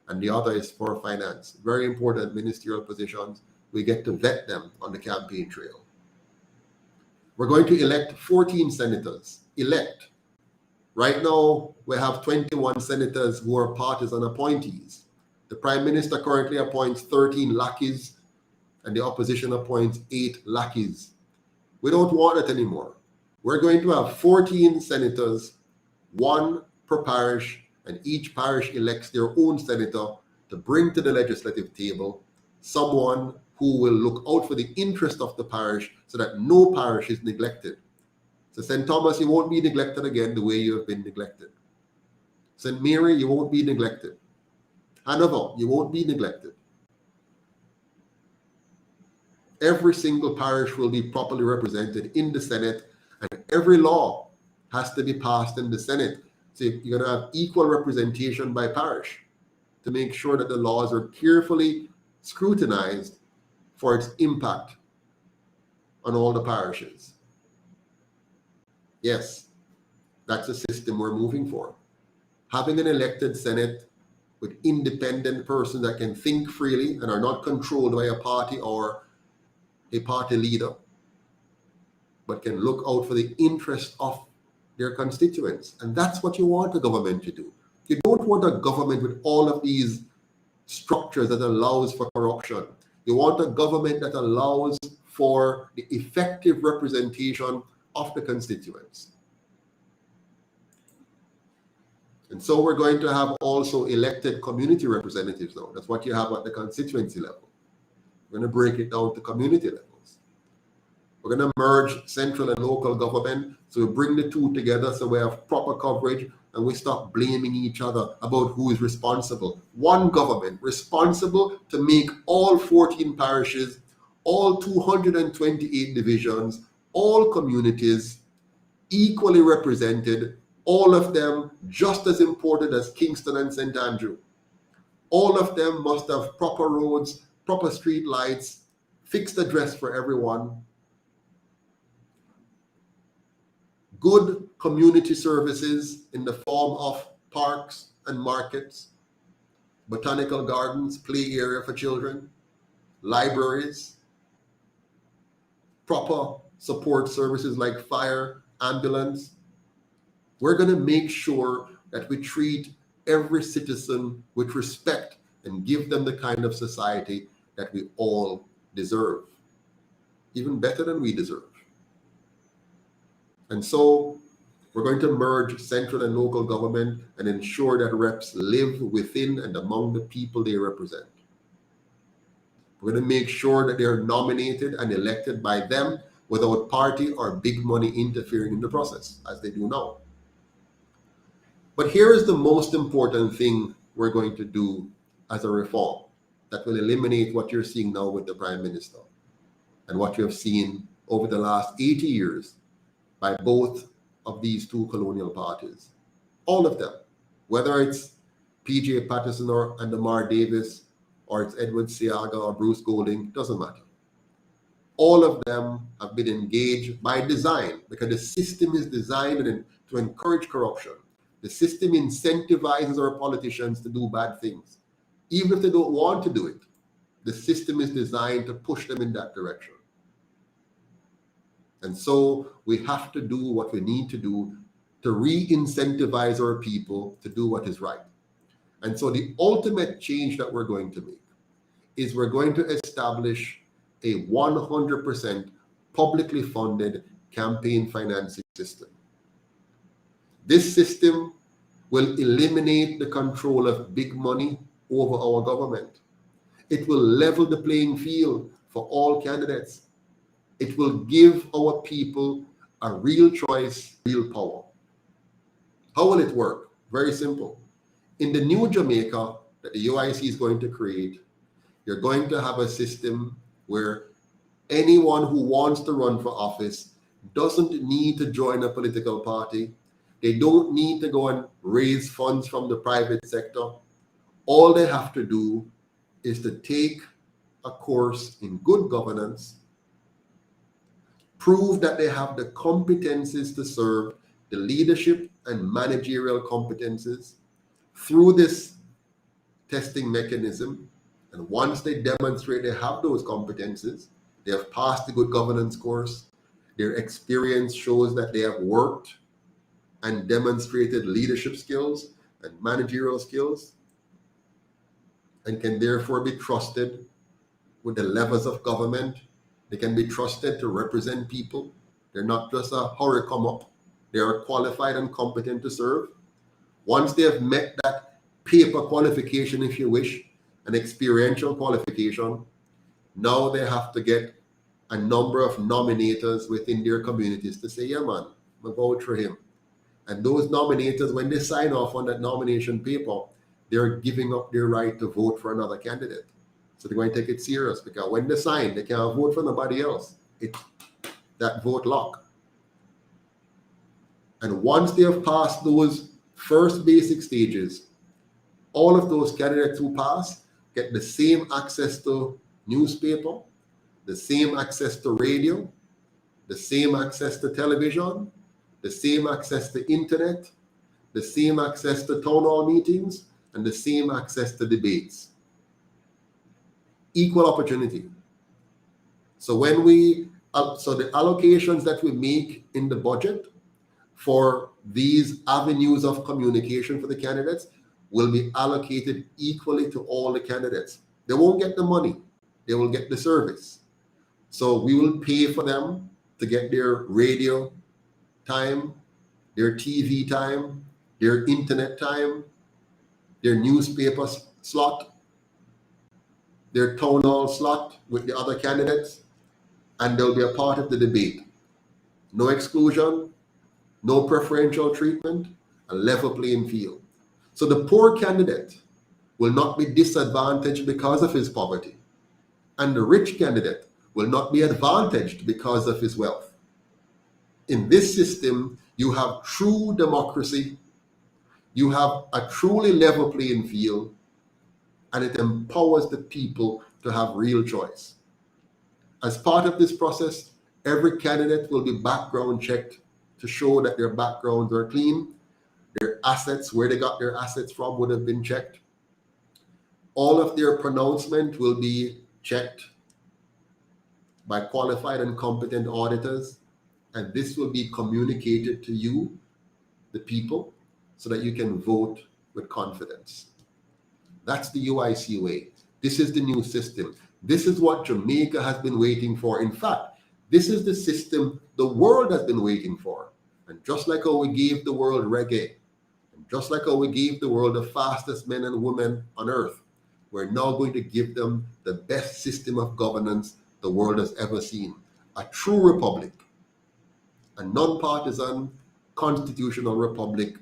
and the other is for finance. Very important ministerial positions. We get to vet them on the campaign trail. We're going to elect 14 senators. Elect. Right now, we have 21 senators who are partisan appointees. The prime minister currently appoints 13 lackeys, and the opposition appoints 8 lackeys. We don't want it anymore. We're going to have 14 senators, 1 per parish, and each parish elects their own senator to bring to the legislative table someone who will look out for the interest of the parish so that no parish is neglected. So St. Thomas, you won't be neglected again the way you have been neglected. St. Mary, you won't be neglected. Hanover, you won't be neglected. Every single parish will be properly represented in the Senate, and every law has to be passed in the Senate. So you're going to have equal representation by parish to make sure that the laws are carefully scrutinized for its impact on all the parishes. Yes, that's the system we're moving for. Having an elected Senate with independent persons that can think freely and are not controlled by a party or a party leader, but can look out for the interest of their constituents. And that's what you want a government to do. You don't want a government with all of these structures that allows for corruption. You want a government that allows for the effective representation of the constituents. And so we're going to have also elected community representatives now. That's what you have at the constituency level. We're going to break it down to community levels. We're going to merge central and local government. So we bring the two together so we have proper coverage and we stop blaming each other about who is responsible. One government responsible to make all 14 parishes, all 228 divisions, all communities equally represented, all of them just as important as Kingston and St. Andrew. All of them must have proper roads, proper street lights, fixed address for everyone, good community services in the form of parks and markets, botanical gardens, play area for children, libraries, proper support services like fire, ambulance. We're going to make sure that we treat every citizen with respect and give them the kind of society that we all deserve, even better than we deserve. And so we're going to merge central and local government and ensure that reps live within and among the people they represent. We're going to make sure that they're nominated and elected by them without party or big money interfering in the process, as they do now. But here is the most important thing we're going to do as a reform that will eliminate what you're seeing now with the Prime Minister and what you have seen over the last 80 years by both of these two colonial parties. All of them, whether it's PJ Patterson or Andamar Davis, or it's Edward Seaga or Bruce Golding, doesn't matter. All of them have been engaged by design because the system is designed to encourage corruption. The system incentivizes our politicians to do bad things. Even if they don't want to do it, the system is designed to push them in that direction. And so we have to do what we need to do to re-incentivize our people to do what is right. And so the ultimate change that we're going to make is we're going to establish a 100% publicly funded campaign financing system. This system will eliminate the control of big money over our government. It will level the playing field for all candidates. It will give our people a real choice, real power. How will it work? Very simple. In the new Jamaica that the UIC is going to create, you're going to have a system where anyone who wants to run for office doesn't need to join a political party. They don't need to go and raise funds from the private sector. All they have to do is to take a course in good governance, prove that they have the competencies to serve, the leadership and managerial competencies through this testing mechanism. And once they demonstrate they have those competencies, they have passed the good governance course, their experience shows that they have worked and demonstrated leadership skills and managerial skills, and can therefore be trusted with the levels of government. They can be trusted to represent people. They're not just a hurry come up. They are qualified and competent to serve. Once they have met that paper qualification, if you wish, an experiential qualification, now they have to get a number of nominators within their communities to say, yeah, man, I'm vote for him. And those nominators, when they sign off on that nomination paper, they're giving up their right to vote for another candidate. So they're going to take it serious because when they sign, they can't vote for nobody else. It's that vote lock. And once they have passed those first basic stages, all of those candidates who pass get the same access to newspaper, the same access to radio, the same access to television, the same access to internet, the same access to town hall meetings, and the same access to debates. Equal opportunity. So when so the allocations that we make in the budget for these avenues of communication for the candidates will be allocated equally to all the candidates. They won't get the money, they will get the service. So we will pay for them to get their radio time, their TV time, their internet time, their newspaper slot, their town hall slot with the other candidates, and they'll be a part of the debate. No exclusion, no preferential treatment, a level playing field. So the poor candidate will not be disadvantaged because of his poverty, and the rich candidate will not be advantaged because of his wealth. In this system, you have true democracy, you have a truly level playing field, and it empowers the people to have real choice. As part of this process, every candidate will be background checked to show that their backgrounds are clean. Their assets, where they got their assets from, would have been checked. All of their pronouncement will be checked by qualified and competent auditors, and this will be communicated to you, the people, so that you can vote with confidence. That's the UIC way. This is the new system. This is what Jamaica has been waiting for. In fact, this is the system the world has been waiting for. And just like how we gave the world reggae, and just like how we gave the world the fastest men and women on earth, we're now going to give them the best system of governance the world has ever seen. A true republic, a non-partisan constitutional republic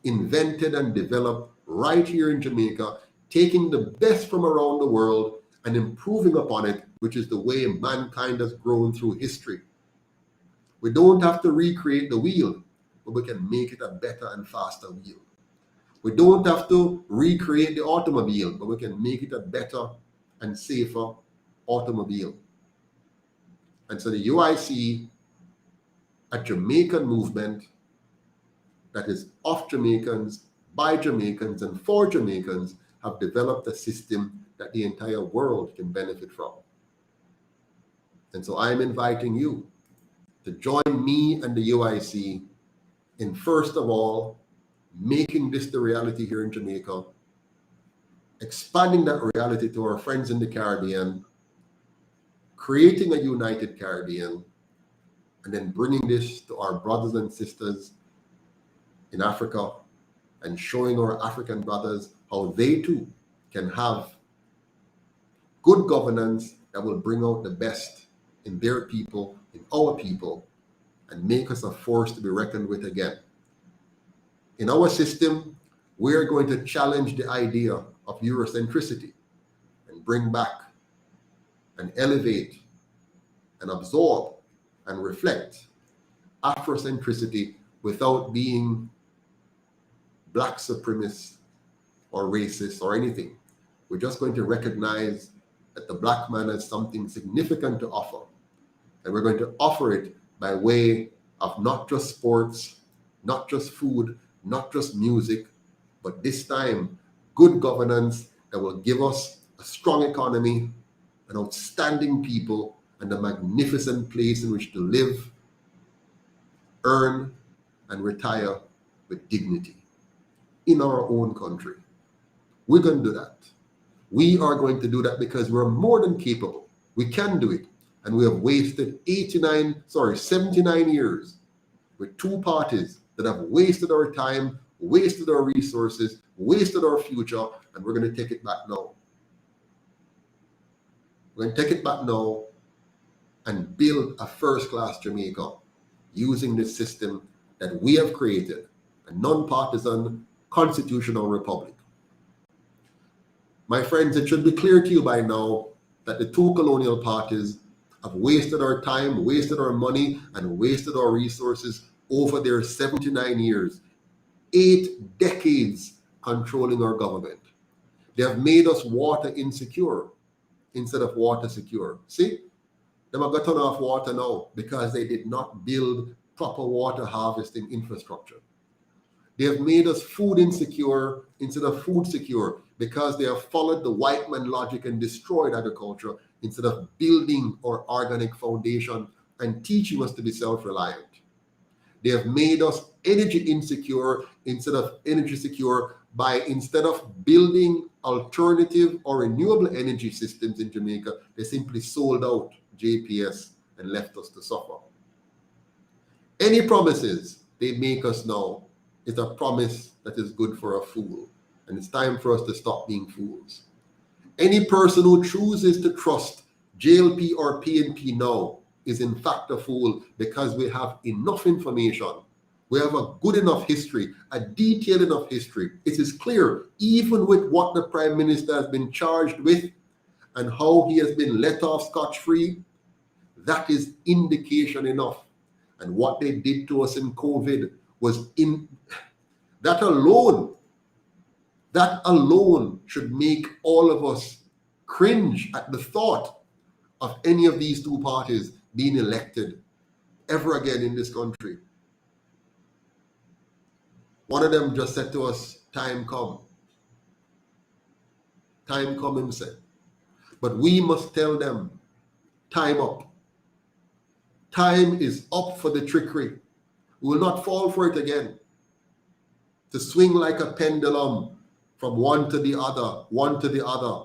invented and developed right here in Jamaica, taking the best from around the world and improving upon it, which is the way mankind has grown through history. We don't have to recreate the wheel, but we can make it a better and faster wheel. We don't have to recreate the automobile, but we can make it a better and safer automobile. And so the UIC, a Jamaican movement that is of Jamaicans, by Jamaicans, and for Jamaicans, have developed a system that the entire world can benefit from. And so I'm inviting you to join me and the UIC in, first of all, making this the reality here in Jamaica, expanding that reality to our friends in the Caribbean, creating a united Caribbean, and then bringing this to our brothers and sisters in Africa and showing our African brothers how they too can have good governance that will bring out the best in their people, in our people, and make us a force to be reckoned with again. In our system, we're going to challenge the idea of Eurocentricity and bring back and elevate and absorb and reflect Afrocentricity without being black supremacist or racist or anything. We're just going to recognize that the black man has something significant to offer. And we're going to offer it by way of not just sports, not just food, not just music, but this time, good governance that will give us a strong economy, an outstanding people, and a magnificent place in which to live, earn, and retire with dignity in our own country. We're going to do that. We are going to do that because we're more than capable. We can do it. And we have wasted 79 years with two parties that have wasted our time, wasted our resources, wasted our future, and we're going to take it back now. We're going to take it back now and build a first-class Jamaica using this system that we have created, a non-partisan constitutional republic. My friends, it should be clear to you by now that the two colonial parties have wasted our time, wasted our money, and wasted our resources over their 79 years, 8 decades controlling our government. They have made us water insecure instead of water secure. See? They have got turn off water now because they did not build proper water harvesting infrastructure. They have made us food insecure instead of food secure because they have followed the white man logic and destroyed agriculture instead of building our organic foundation and teaching us to be self-reliant. They have made us energy insecure instead of energy secure by, instead of building alternative or renewable energy systems in Jamaica, they simply sold out JPS and left us to suffer. Any promises they make us now is a promise that is good for a fool. And it's time for us to stop being fools. Any person who chooses to trust JLP or PNP now is in fact a fool, because we have enough information. We have a good enough history, a detailed enough history. It is clear, even with what the Prime Minister has been charged with and how he has been let off scotch-free, that is indication enough. And what they did to us in COVID was that alone should make all of us cringe at the thought of any of these two parties being elected ever again in this country. One of them just said to us, time come. Time come, him said. But we must tell them, time up. Time is up for the trickery. We will not fall for it again. To swing like a pendulum from one to the other, one to the other.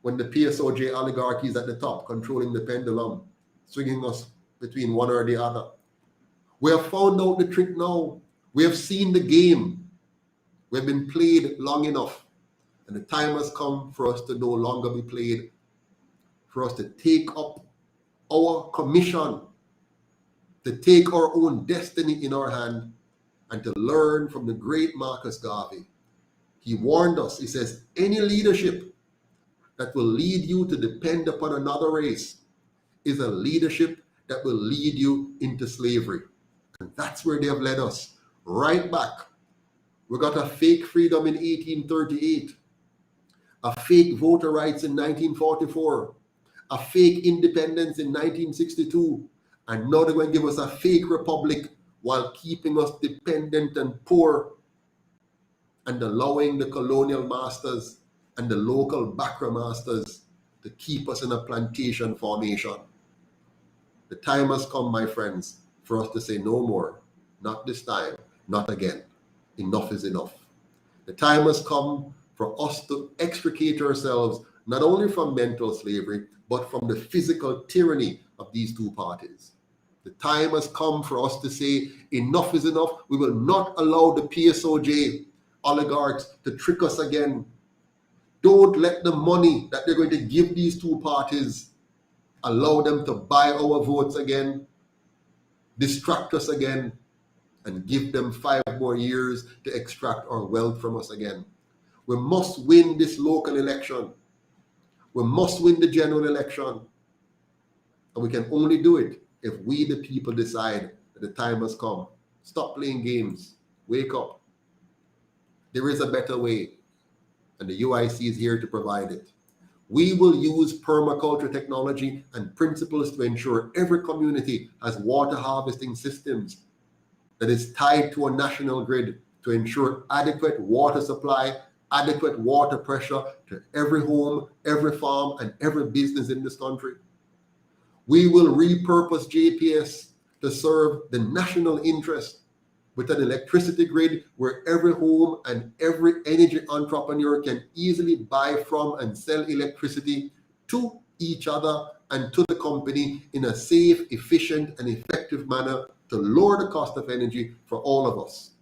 When the PSOJ oligarchy is at the top, controlling the pendulum, swinging us between one or the other. We have found out the trick now. We have seen the game. We have been played long enough. And the time has come for us to no longer be played, for us to take up our commission, to take our own destiny in our hand, and to learn from the great Marcus Garvey. He warned us, he says, any leadership that will lead you to depend upon another race is a leadership that will lead you into slavery. And that's where they have led us, right back. We got a fake freedom in 1838, a fake voter rights in 1944, a fake independence in 1962, and now they're going to give us a fake republic while keeping us dependent and poor and allowing the colonial masters and the local Bakra masters to keep us in a plantation formation. The time has come, my friends, for us to say no more. Not this time, not again. Enough is enough. The time has come for us to extricate ourselves not only from mental slavery, but from the physical tyranny of these two parties. The time has come for us to say enough is enough. We will not allow the PSOJ oligarchs to trick us again. Don't let the money that they're going to give these two parties allow them to buy our votes again, distract us again, and give them 5 more years to extract our wealth from us again. We must win this local election. We must win the general election. And we can only do it if we, the people, decide that the time has come. Stop playing games. Wake up. There is a better way, and the UIC is here to provide it. We will use permaculture technology and principles to ensure every community has water harvesting systems that is tied to a national grid to ensure adequate water supply, adequate water pressure to every home, every farm, and every business in this country. We will repurpose JPS to serve the national interest with an electricity grid where every home and every energy entrepreneur can easily buy from and sell electricity to each other and to the company in a safe, efficient, and effective manner to lower the cost of energy for all of us.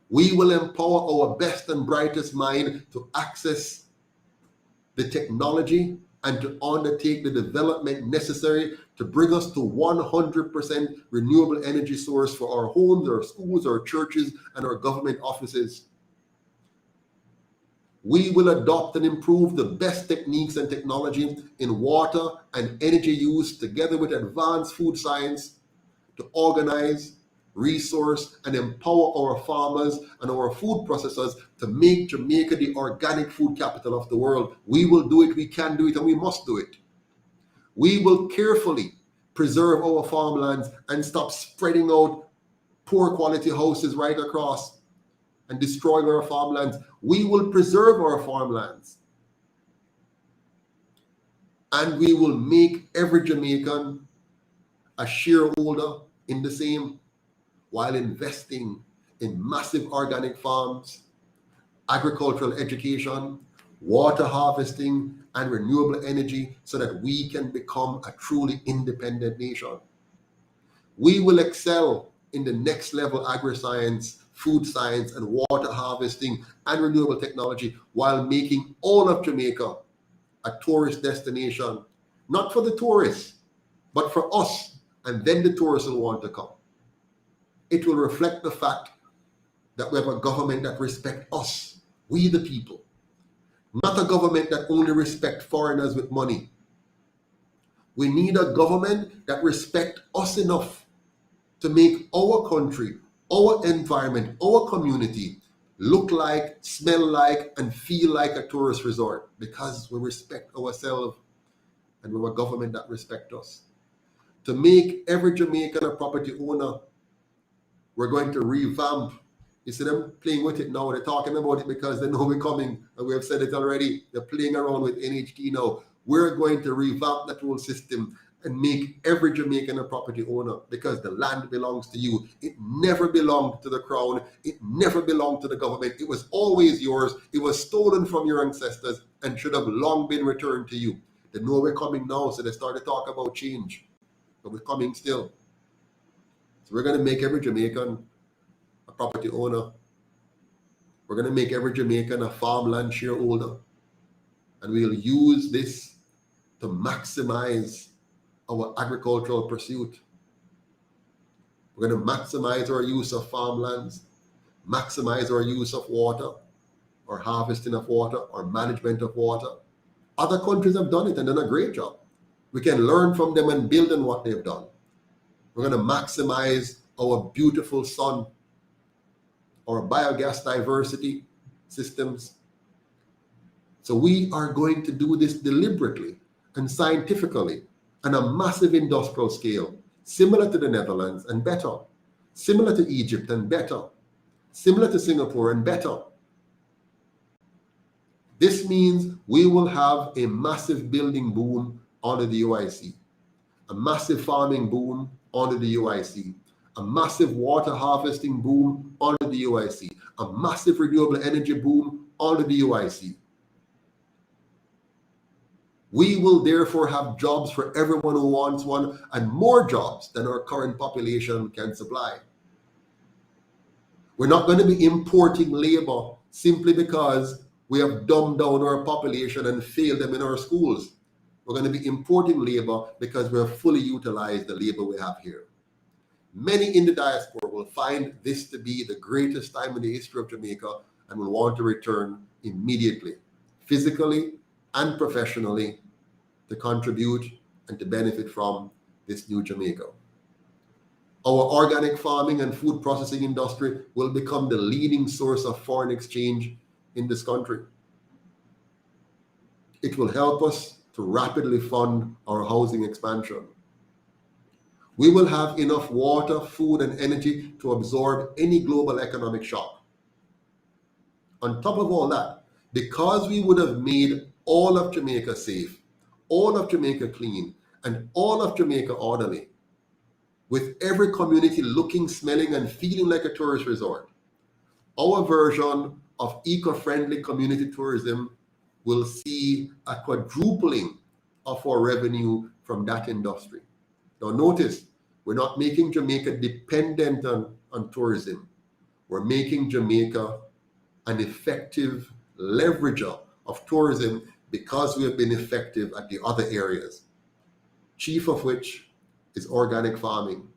We will empower our best and brightest mind to access the technology and to undertake the development necessary to bring us to 100% renewable energy source for our homes, our schools, our churches, and our government offices. We will adopt and improve the best techniques and technology in water and energy use together with advanced food science to organize, resource, and empower our farmers and our food processors to make Jamaica the organic food capital of the world. We will do it, we can do it, and we must do it. We will carefully preserve our farmlands and stop spreading out poor quality houses right across and destroying our farmlands. We will preserve our farmlands. And we will make every Jamaican a shareholder in the same, while investing in massive organic farms, agricultural education, water harvesting, and renewable energy so that we can become a truly independent nation. We will excel in the next level agri-science, food science, and water harvesting and renewable technology while making all of Jamaica a tourist destination, not for the tourists, but for us, and then the tourists will want to come. It will reflect the fact that we have a government that respects us, we the people, not a government that only respects foreigners with money. We need a government that respects us enough to make our country, our environment, our community look like, smell like, and feel like a tourist resort, because we respect ourselves and we have a government that respects us. To make every Jamaican a property owner, we're going to revamp. You see them playing with it now. They're talking about it because they know we're coming, and we have said it already. They're playing around with NHT now. We're going to revamp that whole system and make every Jamaican a property owner, because the land belongs to you. It never belonged to the crown. It never belonged to the government. It was always yours. It was stolen from your ancestors and should have long been returned to you. They know we're coming now, so they started to talk about change. But we're coming still. So we're going to make every Jamaican a property owner. We're going to make every Jamaican a farmland shareholder. And we'll use this to maximize our agricultural pursuit. We're going to maximize our use of farmlands, maximize our use of water, or harvesting of water, or management of water. Other countries have done it and done a great job. We can learn from them and build on what they've done. We're going to maximize our beautiful sun, our biogas diversity systems. So we are going to do this deliberately and scientifically on a massive industrial scale, similar to the Netherlands and better, similar to Egypt and better, similar to Singapore and better. This means we will have a massive building boom under the UIC, a massive farming boom under the UIC, a massive water harvesting boom under the UIC, a massive renewable energy boom under the UIC. We will therefore have jobs for everyone who wants one, and more jobs than our current population can supply. We're not going to be importing labor simply because we have dumbed down our population and failed them in our schools. We're going to be importing labor because we have fully utilized the labor we have here. Many in the diaspora will find this to be the greatest time in the history of Jamaica and will want to return immediately, physically and professionally, to contribute and to benefit from this new Jamaica. Our organic farming and food processing industry will become the leading source of foreign exchange in this country. It will help us to rapidly fund our housing expansion. We will have enough water, food, and energy to absorb any global economic shock. On top of all that, because we would have made all of Jamaica safe, all of Jamaica clean, and all of Jamaica orderly, with every community looking, smelling, and feeling like a tourist resort, our version of eco-friendly community tourism will see a quadrupling of our revenue from that industry. Now notice, we're not making Jamaica dependent on tourism. We're making Jamaica an effective leverager of tourism because we have been effective at the other areas, chief of which is organic farming,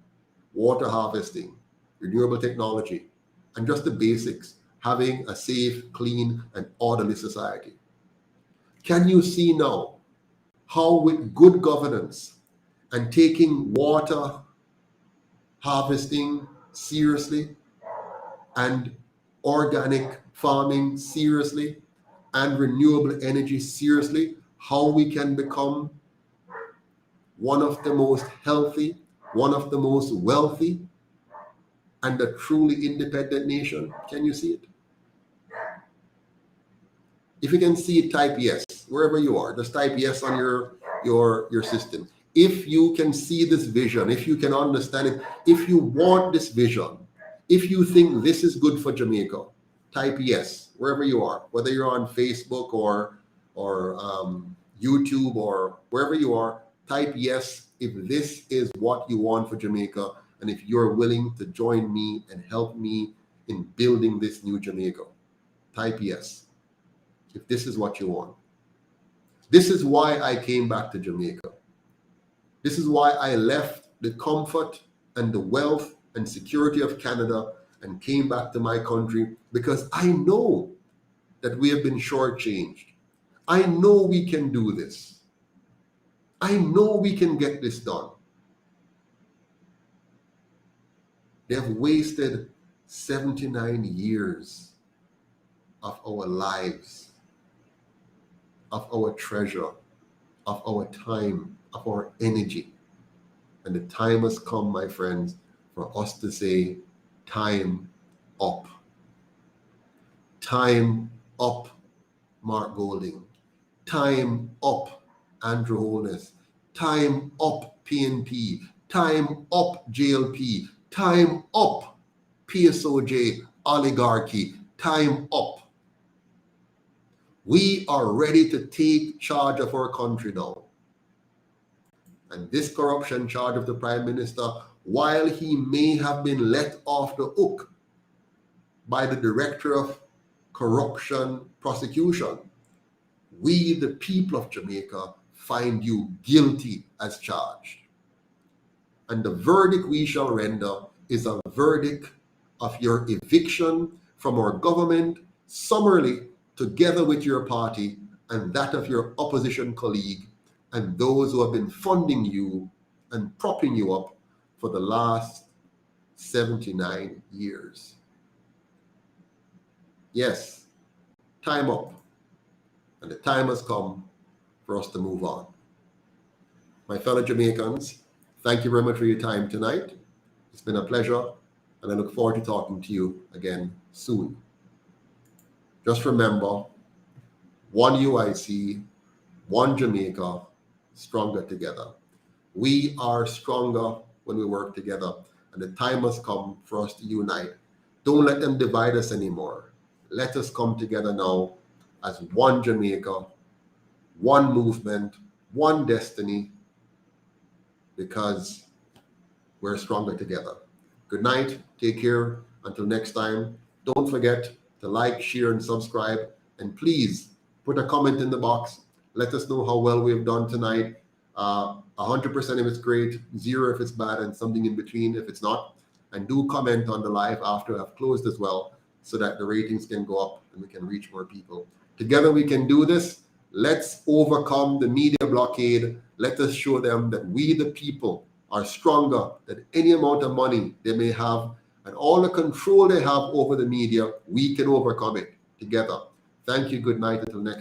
water harvesting, renewable technology, and just the basics, having a safe, clean, and orderly society. Can you see now how with good governance and taking water harvesting seriously and organic farming seriously and renewable energy seriously, how we can become one of the most healthy, one of the most wealthy, and a truly independent nation? Can you see it? If you can see it, type yes wherever you are. Just type yes on your system. If you can see this vision, if you can understand it, if you want this vision, if you think this is good for Jamaica, type yes wherever you are, whether you're on Facebook or YouTube or wherever you are. Type yes if this is what you want for Jamaica, and if you're willing to join me and help me in building this new Jamaica. Type yes if this is what you want. This is why I came back to Jamaica. This is why I left the comfort and the wealth and security of Canada and came back to my country, because I know that we have been shortchanged. I know we can do this. I know we can get this done. They have wasted 79 years of our lives, of our treasure, of our time, of our energy. And the time has come, my friends, for us to say, time up. Time up, Mark Golding. Time up, Andrew Holness. Time up, PNP. Time up, JLP. Time up, PSOJ, oligarchy. Time up. We are ready to take charge of our country now. And this corruption charge of the Prime Minister, while he may have been let off the hook by the Director of Corruption Prosecution, we, the people of Jamaica, find you guilty as charged. And the verdict we shall render is a verdict of your eviction from our government summarily, together with your party and that of your opposition colleague and those who have been funding you and propping you up for the last 79 years. Yes, time up. And the time has come for us to move on. My fellow Jamaicans, thank you very much for your time tonight. It's been a pleasure, and I look forward to talking to you again soon. Just remember, one UIC, one Jamaica, stronger together. We are stronger when we work together, and the time has come for us to unite. Don't let them divide us anymore. Let us come together now as one Jamaica, one movement, one destiny, because we're stronger together. Good night. Take care. Until next time, don't forget to like, share, and subscribe. And please put a comment in the box. Let us know how well we've done tonight. 100% if it's great, 0 if it's bad, and something in between if it's not. And do comment on the live after I've closed as well, so that the ratings can go up and we can reach more people. Together we can do this. Let's overcome the media blockade. Let us show them that we, the people, are stronger than any amount of money they may have, and all the control they have over the media. We can overcome it together. Thank you. Good night. Until next